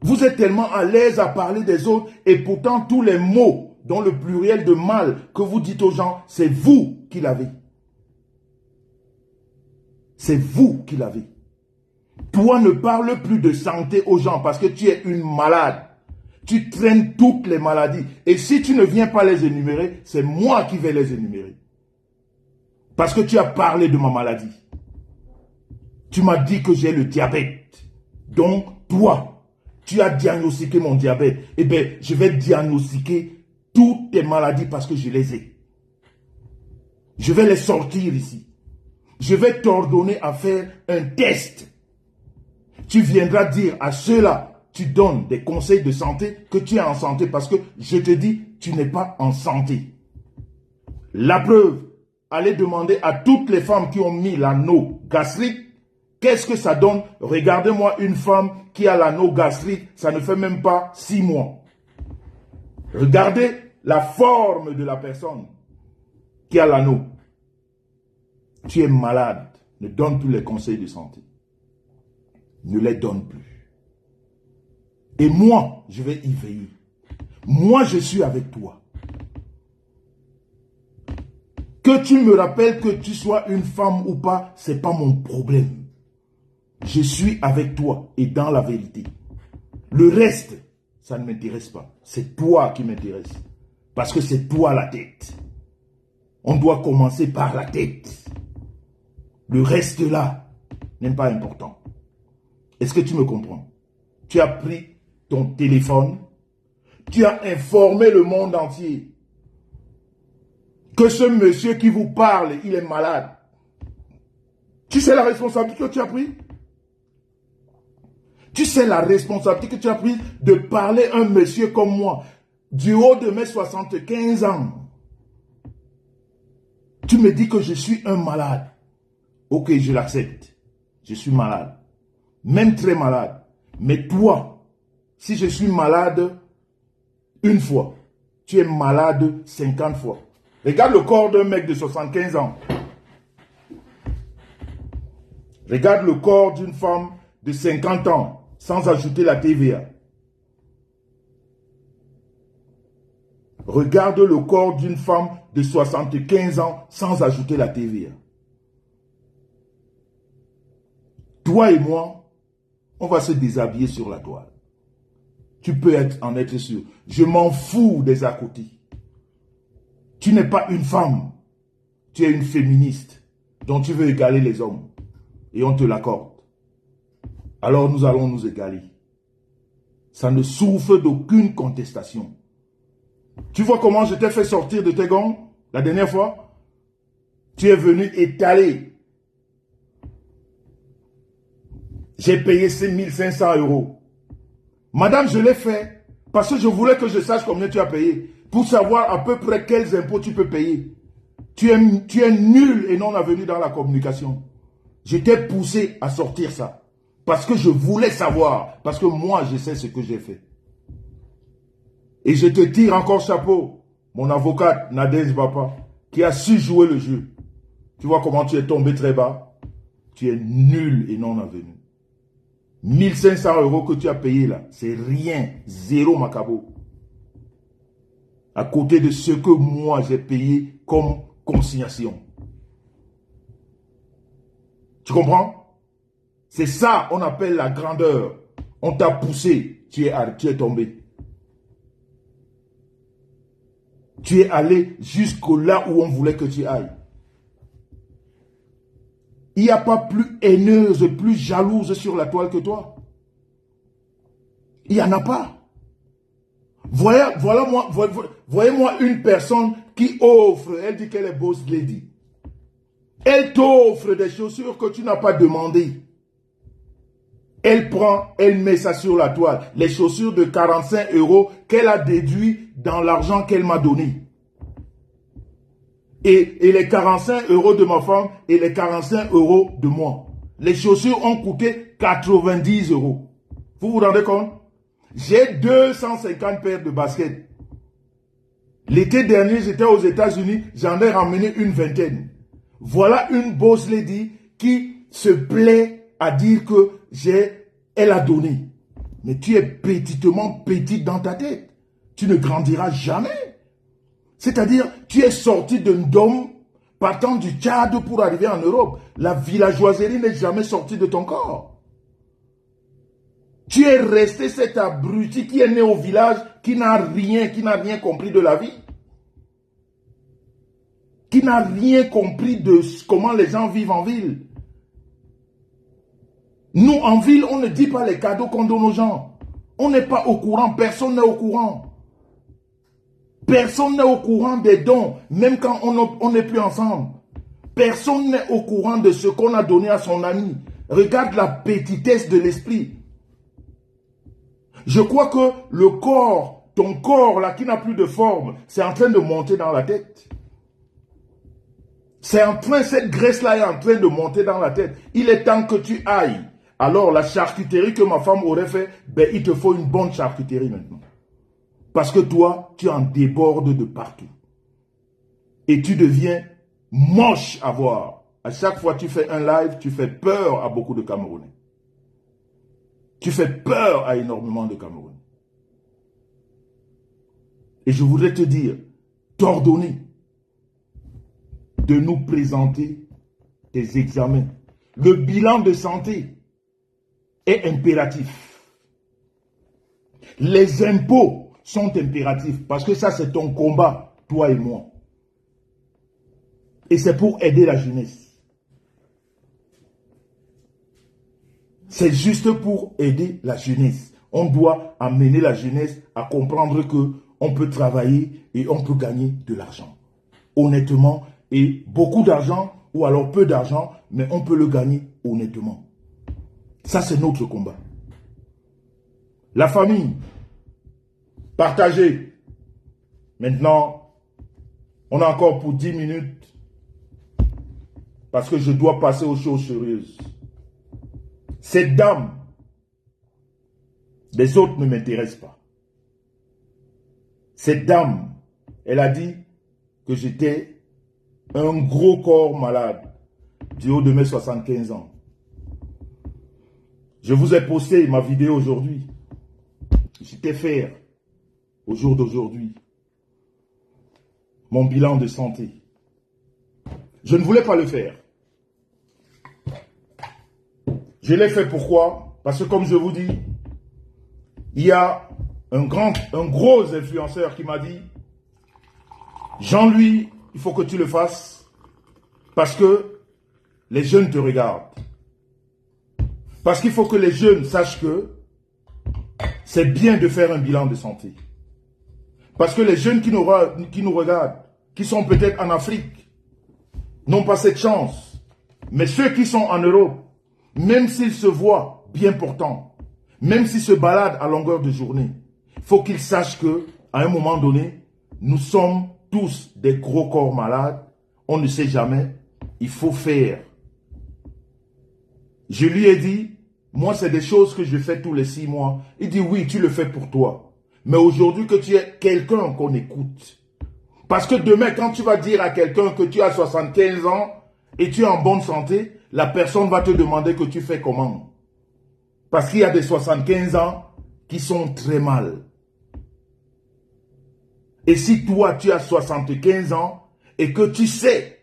Vous êtes tellement à l'aise à parler des autres et pourtant tous les mots, dont le pluriel de mal que vous dites aux gens, c'est vous qui l'avez. C'est vous qui l'avez. Toi, ne parle plus de santé aux gens parce que tu es une malade. Tu traînes toutes les maladies. Et si tu ne viens pas les énumérer, c'est moi qui vais les énumérer. Parce que tu as parlé de ma maladie. Tu m'as dit que j'ai le diabète. Donc, toi, tu as diagnostiqué mon diabète. Eh bien, je vais diagnostiquer toutes tes maladies parce que je les ai. Je vais les sortir ici. Je vais t'ordonner à faire un test. Tu viendras dire à ceux-là, tu donnes des conseils de santé que tu es en santé parce que je te dis, tu n'es pas en santé. La preuve, allez demander à toutes les femmes qui ont mis l'anneau gastrique, qu'est-ce que ça donne? Regardez-moi une femme qui a l'anneau gastrique, ça ne fait même pas 6 mois. Regardez la forme de la personne qui a l'anneau. Tu es malade, ne donne plus les conseils de santé. Ne les donne plus. Et moi, je vais y veiller. Moi, je suis avec toi. Que tu me rappelles que tu sois une femme ou pas, ce n'est pas mon problème. Je suis avec toi et dans la vérité. Le reste, ça ne m'intéresse pas. C'est toi qui m'intéresse. Parce que c'est toi la tête. On doit commencer par la tête. Le reste là n'est pas important. Est-ce que tu me comprends? Tu as pris ton téléphone, tu as informé le monde entier que ce monsieur qui vous parle, il est malade. Tu sais la responsabilité que tu as prise? Tu sais la responsabilité que tu as prise de parler à un monsieur comme moi, du haut de mes 75 ans. Tu me dis que je suis un malade. Ok, je l'accepte. Je suis malade. Même très malade. Mais toi, si je suis malade une fois, tu es malade 50 fois. Regarde le corps d'un mec de 75 ans. Regarde le corps d'une femme de 50 ans, sans ajouter la TVA. Regarde le corps d'une femme de 75 ans, sans ajouter la TVA. Toi et moi, on va se déshabiller sur la toile. Tu peux en être sûr. Je m'en fous des à côté. Tu n'es pas une femme. Tu es une féministe. Donc tu veux égaler les hommes. Et on te l'accorde. Alors nous allons nous égaler. Ça ne souffre d'aucune contestation. Tu vois comment je t'ai fait sortir de tes gonds la dernière fois? Tu es venu étaler. J'ai payé 500 €. Madame, je l'ai fait parce que je voulais que je sache combien tu as payé. Pour savoir à peu près quels impôts tu peux payer. Tu es nul et non avenu dans la communication. Je t'ai poussé à sortir ça. Parce que je voulais savoir. Parce que moi, je sais ce que j'ai fait. Et je te tire encore chapeau. Mon avocate, Nadège Bapa, qui a su jouer le jeu. Tu vois comment tu es tombé très bas? Tu es nul et non avenu. 1500 € que tu as payé là, c'est rien. Zéro macabo. À côté de ce que moi j'ai payé comme consignation. Tu comprends? C'est ça on appelle la grandeur. On t'a poussé, tu es tombé. Tu es allé jusqu'au là où on voulait que tu ailles. Il n'y a pas plus haineuse, plus jalouse sur la toile que toi. Il n'y en a pas. Voyez-moi une personne qui offre, elle dit qu'elle est boss lady. Elle t'offre des chaussures que tu n'as pas demandé. Elle prend, elle met ça sur la toile. Les chaussures de 45 € qu'elle a déduit dans l'argent qu'elle m'a donné. Et les 45 € de ma femme et les 45 € de moi. Les chaussures ont coûté 90 €. Vous vous rendez compte? J'ai 250 paires de baskets. L'été dernier, j'étais aux États-Unis, j'en ai ramené une vingtaine. Voilà une boss lady qui se plaît à dire que elle a donné. Mais tu es petitement petite dans ta tête. Tu ne grandiras jamais. C'est-à-dire, tu es sorti d'un dôme partant du Tchad pour arriver en Europe. La villageoiserie n'est jamais sortie de ton corps. Tu es resté cet abruti qui est né au village, qui n'a rien compris de la vie. Qui n'a rien compris de comment les gens vivent en ville. Nous, en ville, on ne dit pas les cadeaux qu'on donne aux gens. On n'est pas au courant, personne n'est au courant. Personne n'est au courant des dons, même quand on n'est plus ensemble. Personne n'est au courant de ce qu'on a donné à son ami. Regarde la petitesse de l'esprit. Je crois que le corps, ton corps là qui n'a plus de forme, c'est en train de monter dans la tête. Cette graisse-là est en train de monter dans la tête. Il est temps que tu ailles. Alors la charcuterie que ma femme aurait fait, ben il te faut une bonne charcuterie maintenant. Parce que toi, tu en débordes de partout. Et tu deviens moche à voir. À chaque fois que tu fais un live, tu fais peur à beaucoup de Camerounais. Tu fais peur à énormément de Camerounais. Et je voudrais te dire, t'ordonner de nous présenter tes examens. Le bilan de santé est impératif. Les impôts sont impératifs parce que ça c'est ton combat, toi et moi. Et c'est pour aider la jeunesse. C'est juste pour aider la jeunesse. On doit amener la jeunesse à comprendre que on peut travailler et on peut gagner de l'argent. Honnêtement, et beaucoup d'argent, ou alors peu d'argent, mais on peut le gagner honnêtement. Ça, c'est notre combat. La famille, partagez. Maintenant, on a encore pour 10 minutes, parce que je dois passer aux choses sérieuses. Cette dame, les autres ne m'intéressent pas. Cette dame, elle a dit que j'étais un gros corps malade du haut de mes 75 ans. Je vous ai posté ma vidéo aujourd'hui. J'étais fier au jour d'aujourd'hui. Mon bilan de santé. Je ne voulais pas le faire. Je l'ai fait pourquoi? Parce que comme je vous dis, il y a un gros influenceur qui m'a dit « Jean-Louis, il faut que tu le fasses parce que les jeunes te regardent. Parce qu'il faut que les jeunes sachent que c'est bien de faire un bilan de santé. Parce que les jeunes qui nous regardent, qui sont peut-être en Afrique, n'ont pas cette chance. Mais ceux qui sont en Europe, même s'ils se voient bien portants, même s'ils se baladent à longueur de journée, il faut qu'ils sachent que, à un moment donné, nous sommes tous des gros corps malades. On ne sait jamais. Il faut faire. Je lui ai dit, moi c'est des choses que je fais tous les 6 mois. Il dit oui, tu le fais pour toi. Mais aujourd'hui que tu es quelqu'un qu'on écoute. Parce que demain, quand tu vas dire à quelqu'un que tu as 75 ans et tu es en bonne santé, la personne va te demander que tu fais comment. Parce qu'il y a des 75 ans qui sont très mal. Et si toi, tu as 75 ans et que tu sais,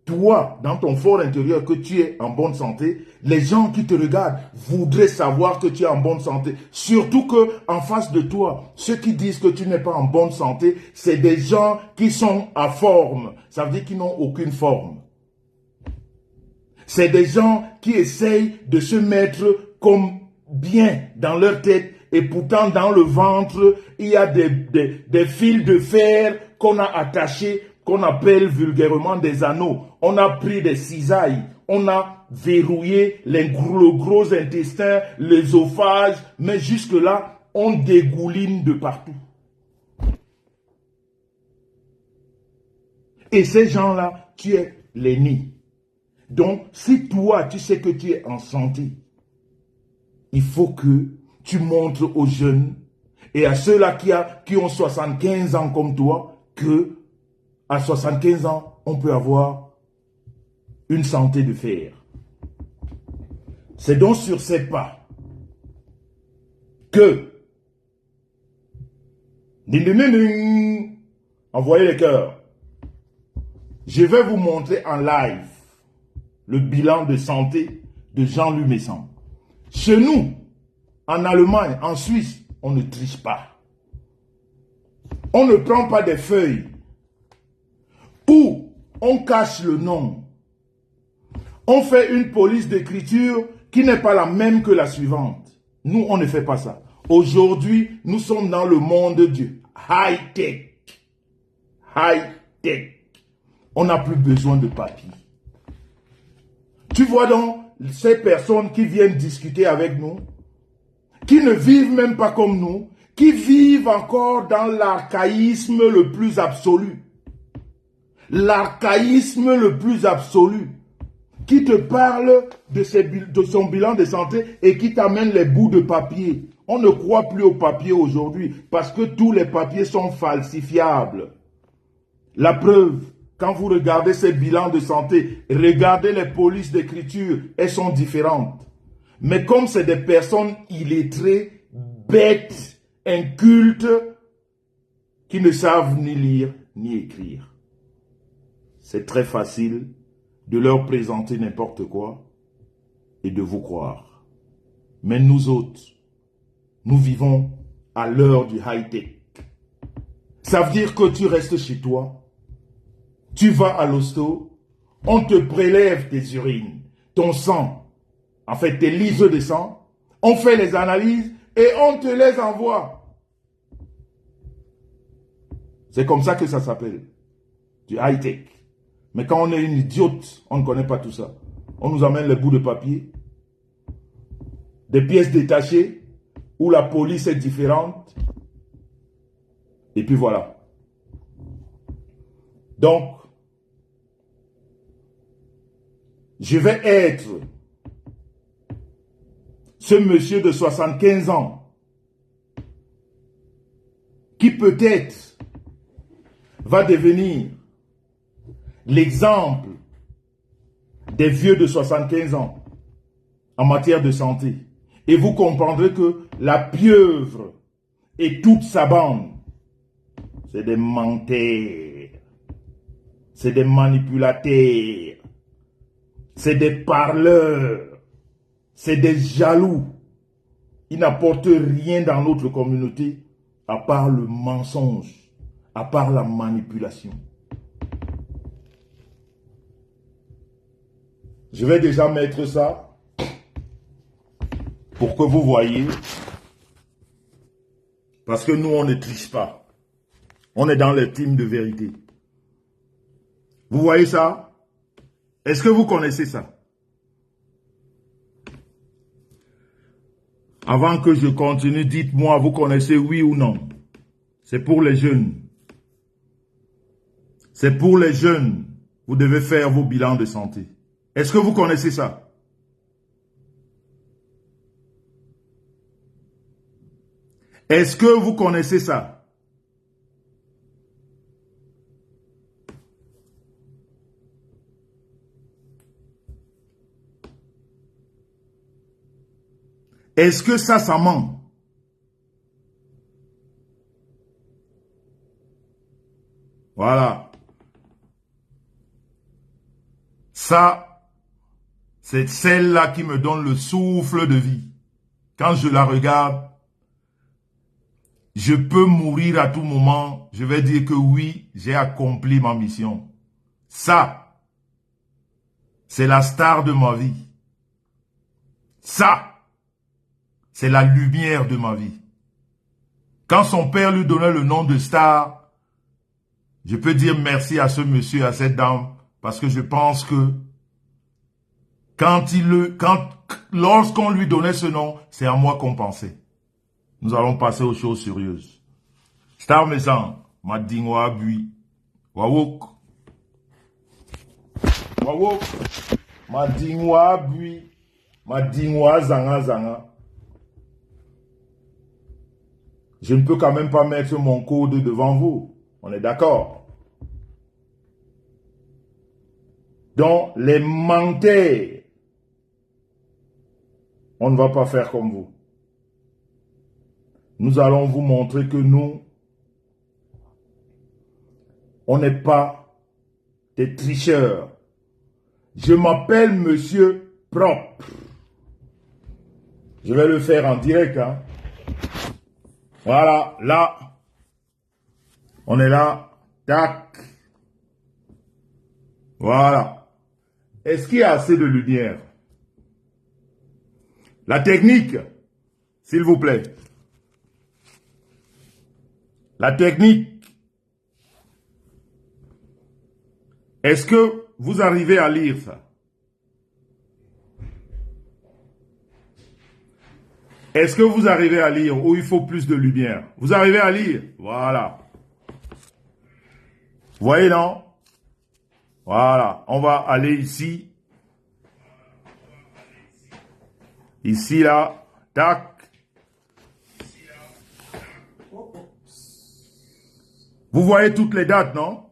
toi, dans ton fort intérieur, que tu es en bonne santé, les gens qui te regardent voudraient savoir que tu es en bonne santé. Surtout que en face de toi, ceux qui disent que tu n'es pas en bonne santé, c'est des gens qui sont à forme. Ça veut dire qu'ils n'ont aucune forme. C'est des gens qui essayent de se mettre comme bien dans leur tête et pourtant dans le ventre, il y a des fils de fer qu'on a attachés, qu'on appelle vulgairement des anneaux. On a pris des cisailles, on a verrouillé le gros intestin, l'œsophage, mais jusque-là, on dégouline de partout. Et ces gens-là, tu es l'ennemi. Donc, si toi, tu sais que tu es en santé, il faut que tu montres aux jeunes et à ceux-là qui ont 75 ans comme toi, que à 75 ans, on peut avoir une santé de fer. C'est donc sur ces pas que envoyez les cœurs. Je vais vous montrer en live le bilan de santé de Jean-Louis Messan. Chez nous, en Allemagne, en Suisse, on ne triche pas. On ne prend pas des feuilles où on cache le nom. On fait une police d'écriture qui n'est pas la même que la suivante. Nous, on ne fait pas ça. Aujourd'hui, nous sommes dans le monde du high-tech. High-tech. On n'a plus besoin de papier. Tu vois donc ces personnes qui viennent discuter avec nous, qui ne vivent même pas comme nous, qui vivent encore dans l'archaïsme le plus absolu. L'archaïsme le plus absolu. Qui te parle de son bilan de santé et qui t'amène les bouts de papier. On ne croit plus au papier aujourd'hui parce que tous les papiers sont falsifiables. La preuve, quand vous regardez ces bilans de santé, regardez les polices d'écriture, elles sont différentes. Mais comme c'est des personnes illettrées, bêtes, incultes, qui ne savent ni lire ni écrire, c'est très facile de leur présenter n'importe quoi et de vous croire. Mais nous autres, nous vivons à l'heure du high-tech. Ça veut dire que tu restes chez toi, tu vas à l'hosto, on te prélève tes urines, ton sang, en fait tes lises de sang, on fait les analyses et on te les envoie. C'est comme ça que ça s'appelle, du high-tech. Mais quand on est une idiote, on ne connaît pas tout ça. On nous amène les bouts de papier, des pièces détachées, où la police est différente. Et puis voilà. Donc, je vais être ce monsieur de 75 ans qui peut-être va devenir l'exemple des vieux de 75 ans en matière de santé. Et vous comprendrez que la pieuvre et toute sa bande, c'est des menteurs, c'est des manipulateurs, c'est des parleurs, c'est des jaloux. Ils n'apportent rien dans notre communauté à part le mensonge, à part la manipulation. Je vais déjà mettre ça pour que vous voyez. Parce que nous, on ne triche pas. On est dans le team de vérité. Vous voyez ça? Est-ce que vous connaissez ça? Avant que je continue, dites-moi, vous connaissez oui ou non? C'est pour les jeunes. C'est pour les jeunes. Vous devez faire vos bilans de santé. Est-ce que vous connaissez ça? Est-ce que vous connaissez ça? Est-ce que ça ment? Voilà. Ça, c'est celle-là qui me donne le souffle de vie. Quand je la regarde, je peux mourir à tout moment. Je vais dire que oui, j'ai accompli ma mission. Ça, c'est la star de ma vie. Ça, c'est la lumière de ma vie. Quand son père lui donnait le nom de star, je peux dire merci à ce monsieur, à cette dame, parce que je pense que lorsqu'on lui donnait ce nom, c'est à moi qu'on pensait. Nous allons passer aux choses sérieuses. Star Messan, Madingwa Bui, Wawok, Wawok, Madingwa Bui, Madingwa Zanga Zanga. Je ne peux quand même pas mettre mon code devant vous. On est d'accord? Donc, les menteurs, on ne va pas faire comme vous. Nous allons vous montrer que nous, on n'est pas T'es tricheur. Je m'appelle Monsieur Propre. Je vais le faire en direct. Hein. Voilà, là. On est là. Tac. Voilà. Est-ce qu'il y a assez de lumière? La technique, s'il vous plaît. La technique. Est-ce que vous arrivez à lire ça? Est-ce que vous arrivez à lire ou il faut plus de lumière? Vous arrivez à lire? Voilà. Vous voyez, non? Voilà. On va aller ici. Ici, là. Tac. Vous voyez toutes les dates, non?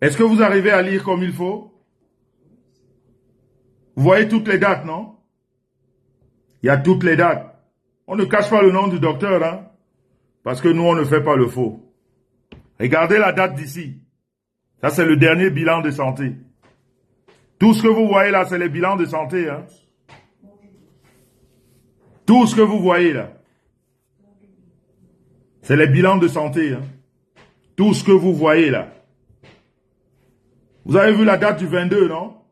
Est-ce que vous arrivez à lire comme il faut? Vous voyez toutes les dates, non? Il y a toutes les dates. On ne cache pas le nom du docteur, hein? Parce que nous, on ne fait pas le faux. Regardez la date d'ici. Ça, c'est le dernier bilan de santé. Tout ce que vous voyez là, c'est les bilans de santé, hein? Tout ce que vous voyez là, c'est les bilans de santé, hein? Tout ce que vous voyez là. Vous avez vu la date du 22, non?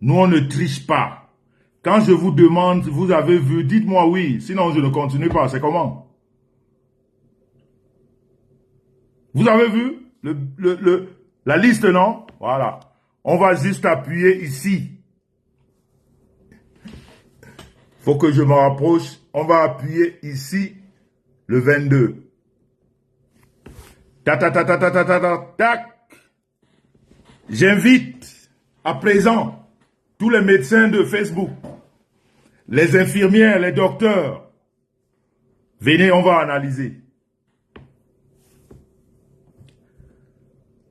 Nous, on ne triche pas. Quand je vous demande, vous avez vu, dites-moi oui, sinon je ne continue pas. C'est comment? Vous avez vu la liste, non? Voilà. On va juste appuyer ici. Faut que je me rapproche. On va appuyer ici le 22. Tac. J'invite à présent tous les médecins de Facebook, les infirmières, les docteurs. Venez, on va analyser.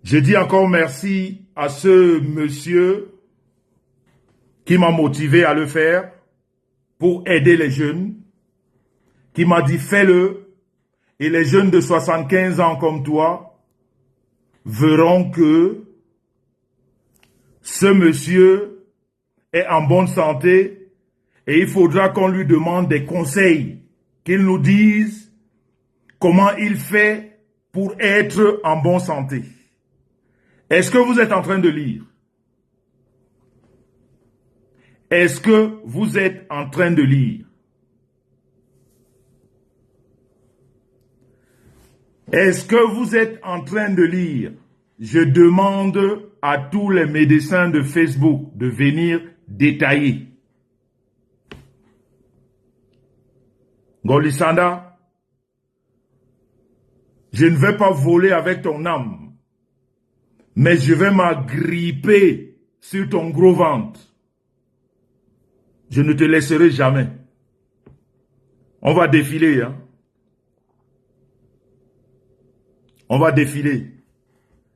Je dis encore merci à ce monsieur qui m'a motivé à le faire pour aider les jeunes, qui m'a dit fais-le, et les jeunes de 75 ans comme toi verront que ce monsieur est en bonne santé et il faudra qu'on lui demande des conseils, qu'il nous dise comment il fait pour être en bonne santé. Est-ce que vous êtes en train de lire? Est-ce que vous êtes en train de lire? Est-ce que vous êtes en train de lire? Je demande à tous les médecins de Facebook de venir détailler. Golisanda, je ne vais pas voler avec ton âme, mais je vais m'agripper sur ton gros ventre. Je ne te laisserai jamais. On va défiler, hein. On va défiler.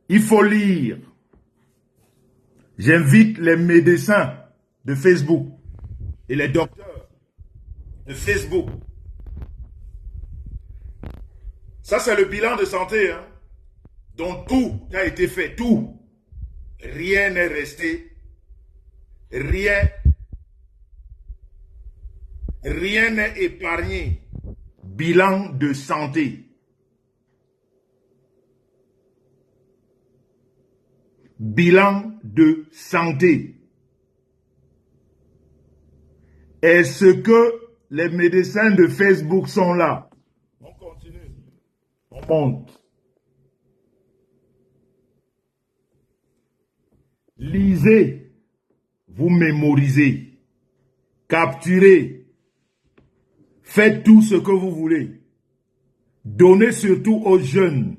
Il faut lire. J'invite les médecins de Facebook et les docteurs de Facebook. Ça, c'est le bilan de santé, hein, dont tout a été fait, tout. Rien n'est resté. Rien n'est épargné. Bilan de santé. Bilan de santé. Est-ce que les médecins de Facebook sont là? On continue. On monte. Lisez. Vous mémorisez. Capturez. Faites tout ce que vous voulez. Donnez surtout aux jeunes.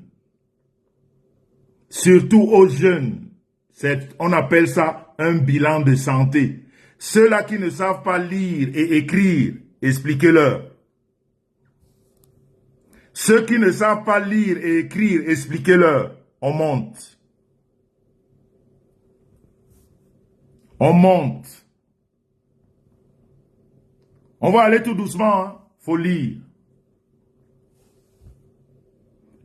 Surtout aux jeunes. On appelle ça un bilan de santé. Ceux-là qui ne savent pas lire et écrire, expliquez-leur. Ceux qui ne savent pas lire et écrire, expliquez-leur. On monte. On monte. On va aller tout doucement, hein? Faut lire.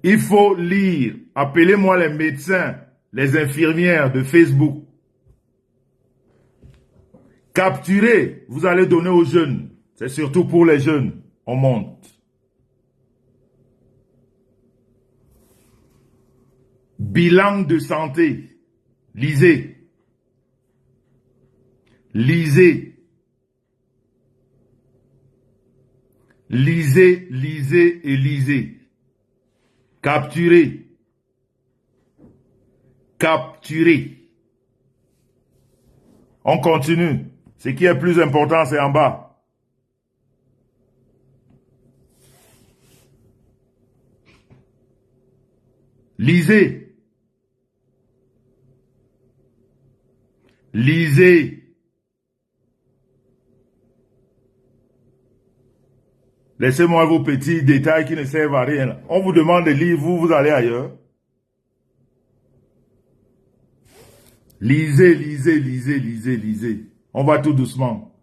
Il faut lire. Appelez-moi les médecins, les infirmières de Facebook. Capturez, vous allez donner aux jeunes. C'est surtout pour les jeunes. On monte. Bilan de santé. Lisez. Lisez. Lisez, lisez et lisez. Capturez. Capturez. On continue. Ce qui est plus important, c'est en bas. Lisez. Lisez. Laissez-moi vos petits détails qui ne servent à rien. On vous demande de lire, vous allez ailleurs. Lisez, lisez, lisez, lisez, lisez. On va tout doucement.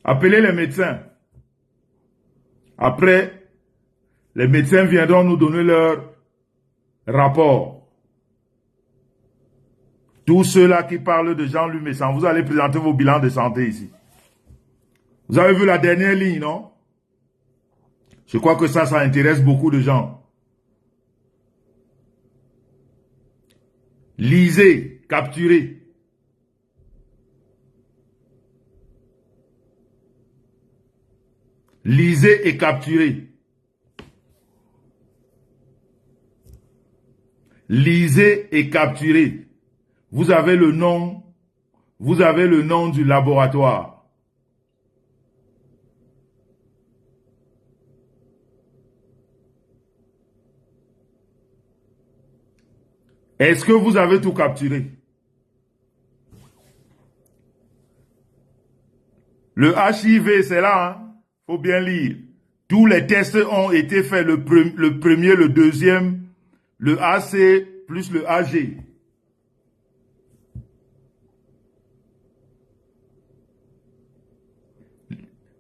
Appelez les médecins. Après, les médecins viendront nous donner leur rapport. Tous ceux-là qui parlent de Jean-Luc Messan, vous allez présenter vos bilans de santé ici. Vous avez vu la dernière ligne, non? Je crois que ça intéresse beaucoup de gens. Lisez, capturez. Lisez et capturez. Lisez et capturez. Vous avez le nom du laboratoire. Est-ce que vous avez tout capturé? Le HIV, c'est là, hein? Faut bien lire. Tous les tests ont été faits, le premier, le deuxième, le AC plus le AG.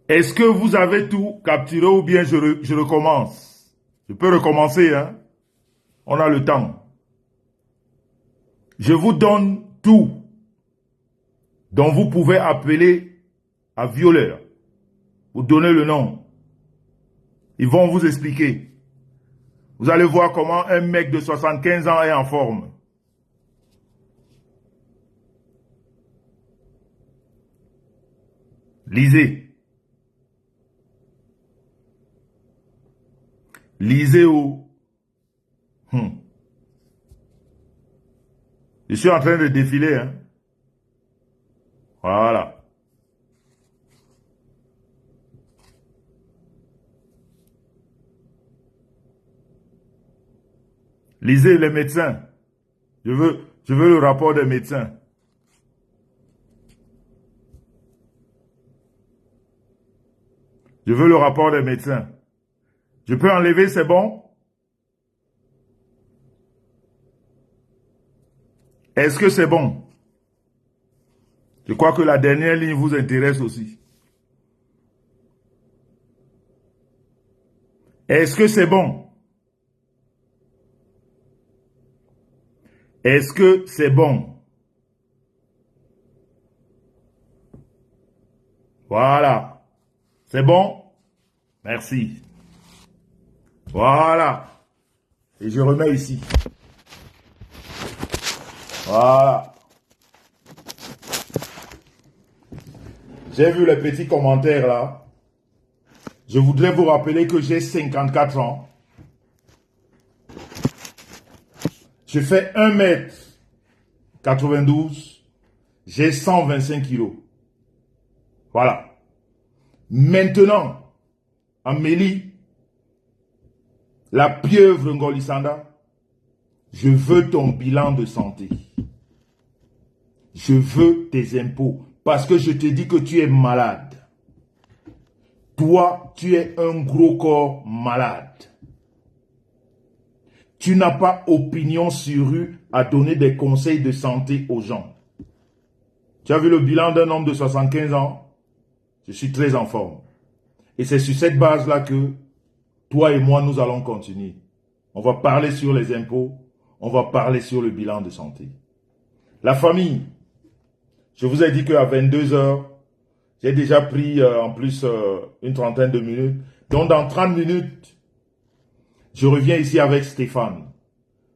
Est-ce que vous avez tout capturé ou bien je recommence? Je peux recommencer, hein? On a le temps. Je vous donne tout dont vous pouvez appeler à violeur. Vous donnez le nom. Ils vont vous expliquer. Vous allez voir comment un mec de 75 ans est en forme. Lisez. Lisez où? Je suis en train de défiler, hein. Voilà. Lisez les médecins. Je veux le rapport des médecins. Je veux le rapport des médecins. Je peux enlever, c'est bon? Est-ce que c'est bon? Je crois que la dernière ligne vous intéresse aussi. Est-ce que c'est bon? Est-ce que c'est bon? Voilà. C'est bon? Merci. Voilà. Et je remets ici. Voilà. J'ai vu les petits commentaires là. Je voudrais vous rappeler que j'ai 54 ans. Je fais 1m92. J'ai 125 kilos. Voilà. Maintenant, Amélie, la pieuvre Ngolissanda, je veux ton bilan de santé. Je veux tes impôts. Parce que je te dis que tu es malade. Toi, tu es un gros corps malade. Tu n'as pas opinion sur rue à donner des conseils de santé aux gens. Tu as vu le bilan d'un homme de 75 ans? Je suis très en forme. Et c'est sur cette base-là que toi et moi, nous allons continuer. On va parler sur les impôts, on va parler sur le bilan de santé. La famille, je vous ai dit qu'à 22 heures, j'ai déjà pris en plus une trentaine de minutes. Donc dans 30 minutes, je reviens ici avec Stéphane.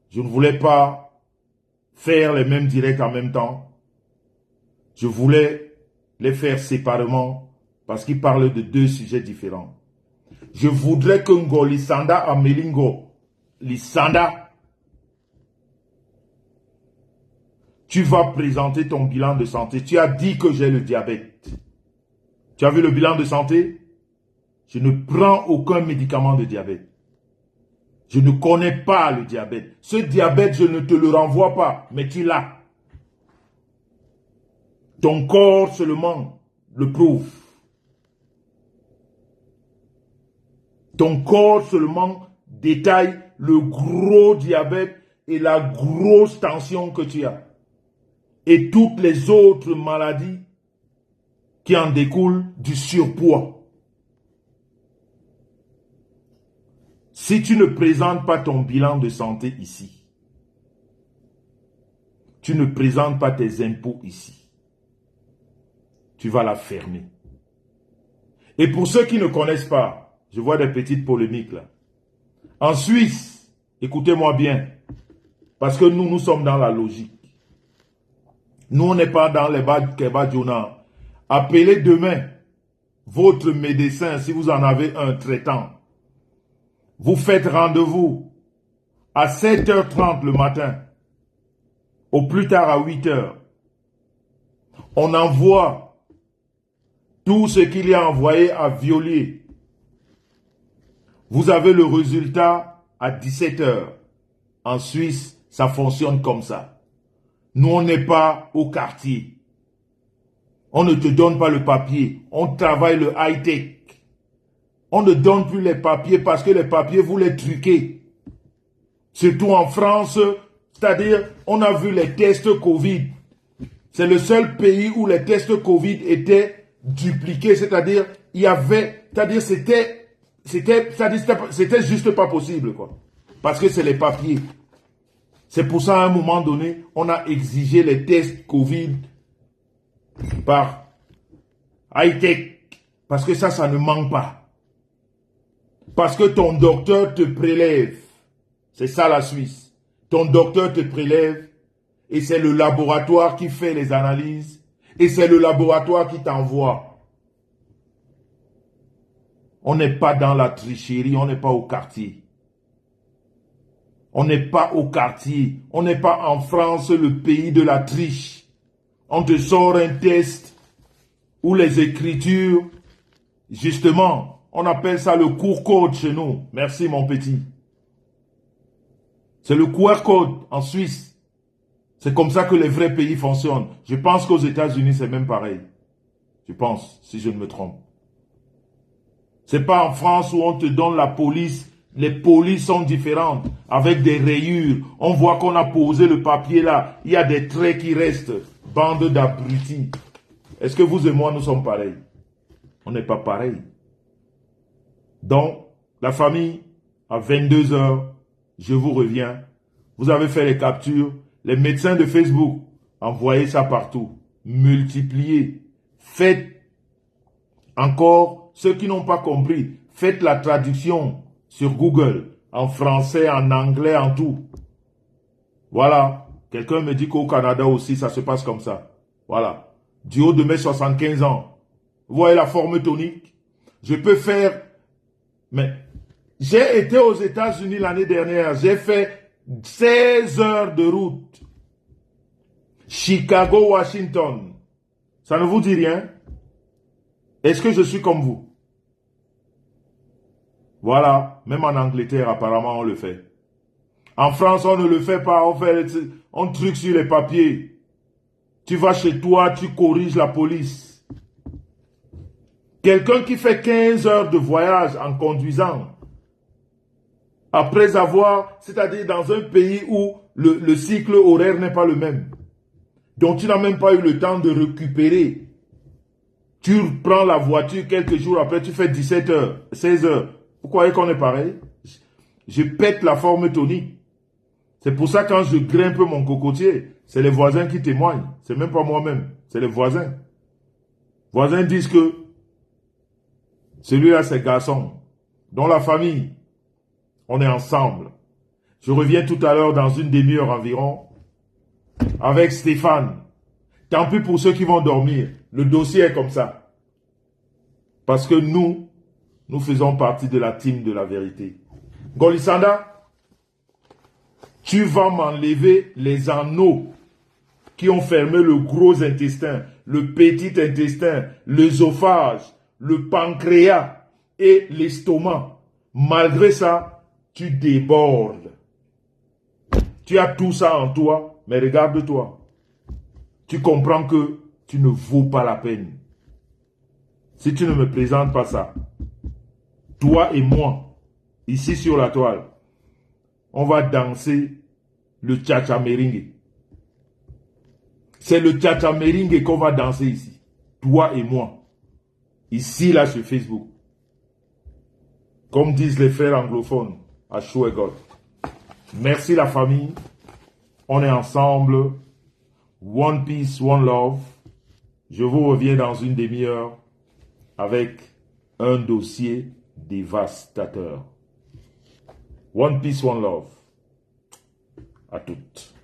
Je ne voulais pas faire les mêmes directs en même temps. Je voulais les faire séparément parce qu'ils parlent de deux sujets différents. Je voudrais que Ngo Lisanda Amelingo, Lisanda, tu vas présenter ton bilan de santé. Tu as dit que j'ai le diabète. Tu as vu le bilan de santé? Je ne prends aucun médicament de diabète. Je ne connais pas le diabète. Ce diabète, je ne te le renvoie pas, mais tu l'as. Ton corps seulement le prouve. Ton corps seulement détaille le gros diabète et la grosse tension que tu as. Et toutes les autres maladies qui en découlent du surpoids. Si tu ne présentes pas ton bilan de santé ici, tu ne présentes pas tes impôts ici, tu vas la fermer. Et pour ceux qui ne connaissent pas, je vois des petites polémiques là. En Suisse, écoutez-moi bien, parce que nous sommes dans la logique. Nous, on n'est pas dans les Kebadjona. Appelez demain votre médecin si vous en avez un traitant. Vous faites rendez-vous à 7h30 le matin, au plus tard à 8h. On envoie tout ce qu'il y a envoyé à Violier. Vous avez le résultat à 17h. En Suisse, ça fonctionne comme ça. Nous, on n'est pas au quartier. On ne te donne pas le papier. On travaille le high-tech. On ne donne plus les papiers parce que les papiers, vous les truquez. Surtout en France, c'est-à-dire, on a vu les tests Covid. C'est le seul pays où les tests Covid étaient dupliqués, c'est-à-dire, il y avait, c'est-à-dire, c'était juste pas possible, quoi. Parce que c'est les papiers. C'est pour ça, à un moment donné, on a exigé les tests Covid par high-tech. Parce que ça ne manque pas. Parce que ton docteur te prélève. C'est ça la Suisse. Ton docteur te prélève et c'est le laboratoire qui fait les analyses et c'est le laboratoire qui t'envoie. On n'est pas dans la tricherie, on n'est pas au quartier. On n'est pas au quartier. On n'est pas en France, le pays de la triche. On te sort un test où les écritures, justement, on appelle ça le QR code chez nous. Merci mon petit. C'est le QR code en Suisse. C'est comme ça que les vrais pays fonctionnent. Je pense qu'aux États-Unis, c'est même pareil. Je pense, si je ne me trompe. C'est pas en France où on te donne la police. Les polices sont différentes, avec des rayures. On voit qu'on a posé le papier là. Il y a des traits qui restent. Bande d'abrutis. Est-ce que vous et moi, nous sommes pareils? On n'est pas pareils. Donc, la famille, à 22 heures, je vous reviens. Vous avez fait les captures. Les médecins de Facebook, envoyez ça partout. Multipliez. Faites encore, ceux qui n'ont pas compris, faites la traduction sur Google, en français, en anglais, en tout. Voilà. Quelqu'un me dit qu'au Canada aussi, ça se passe comme ça. Voilà. Du haut de mes 75 ans. Vous voyez la forme tonique? Je peux faire... Mais j'ai été aux États-Unis l'année dernière. J'ai fait 16 heures de route. Chicago, Washington. Ça ne vous dit rien? Est-ce que je suis comme vous? Voilà. Même en Angleterre, apparemment, on le fait. En France, on ne le fait pas. On truque sur les papiers. Tu vas chez toi, tu corriges la police. Quelqu'un qui fait 15 heures de voyage en conduisant, après avoir, c'est-à-dire dans un pays où le cycle horaire n'est pas le même. Donc tu n'as même pas eu le temps de récupérer. Tu prends la voiture quelques jours après, tu fais 17 heures, 16 heures. Vous croyez qu'on est pareil? Je pète la forme tonique. C'est pour ça quand je grimpe mon cocotier, c'est les voisins qui témoignent. C'est même pas moi-même, c'est les voisins. Les voisins disent que celui-là c'est garçon. Dans la famille, on est ensemble. Je reviens tout à l'heure dans une demi-heure environ avec Stéphane. Tant pis pour ceux qui vont dormir. Le dossier est comme ça. Parce que nous faisons partie de la team de la vérité. Golisanda, tu vas m'enlever les anneaux qui ont fermé le gros intestin, le petit intestin, l'œsophage, le pancréas et l'estomac. Malgré ça, tu débordes. Tu as tout ça en toi, mais regarde-toi. Tu comprends que tu ne vaux pas la peine. Si tu ne me présentes pas ça, toi et moi, ici sur la toile, on va danser le cha-cha meringue. C'est le cha-cha meringue qu'on va danser ici. Toi et moi. Ici, là, sur Facebook. Comme disent les frères anglophones, à Chouegot. Merci la famille. On est ensemble. One peace, one love. Je vous reviens dans une demi-heure avec un dossier dévastateur. One peace, one love. À toutes.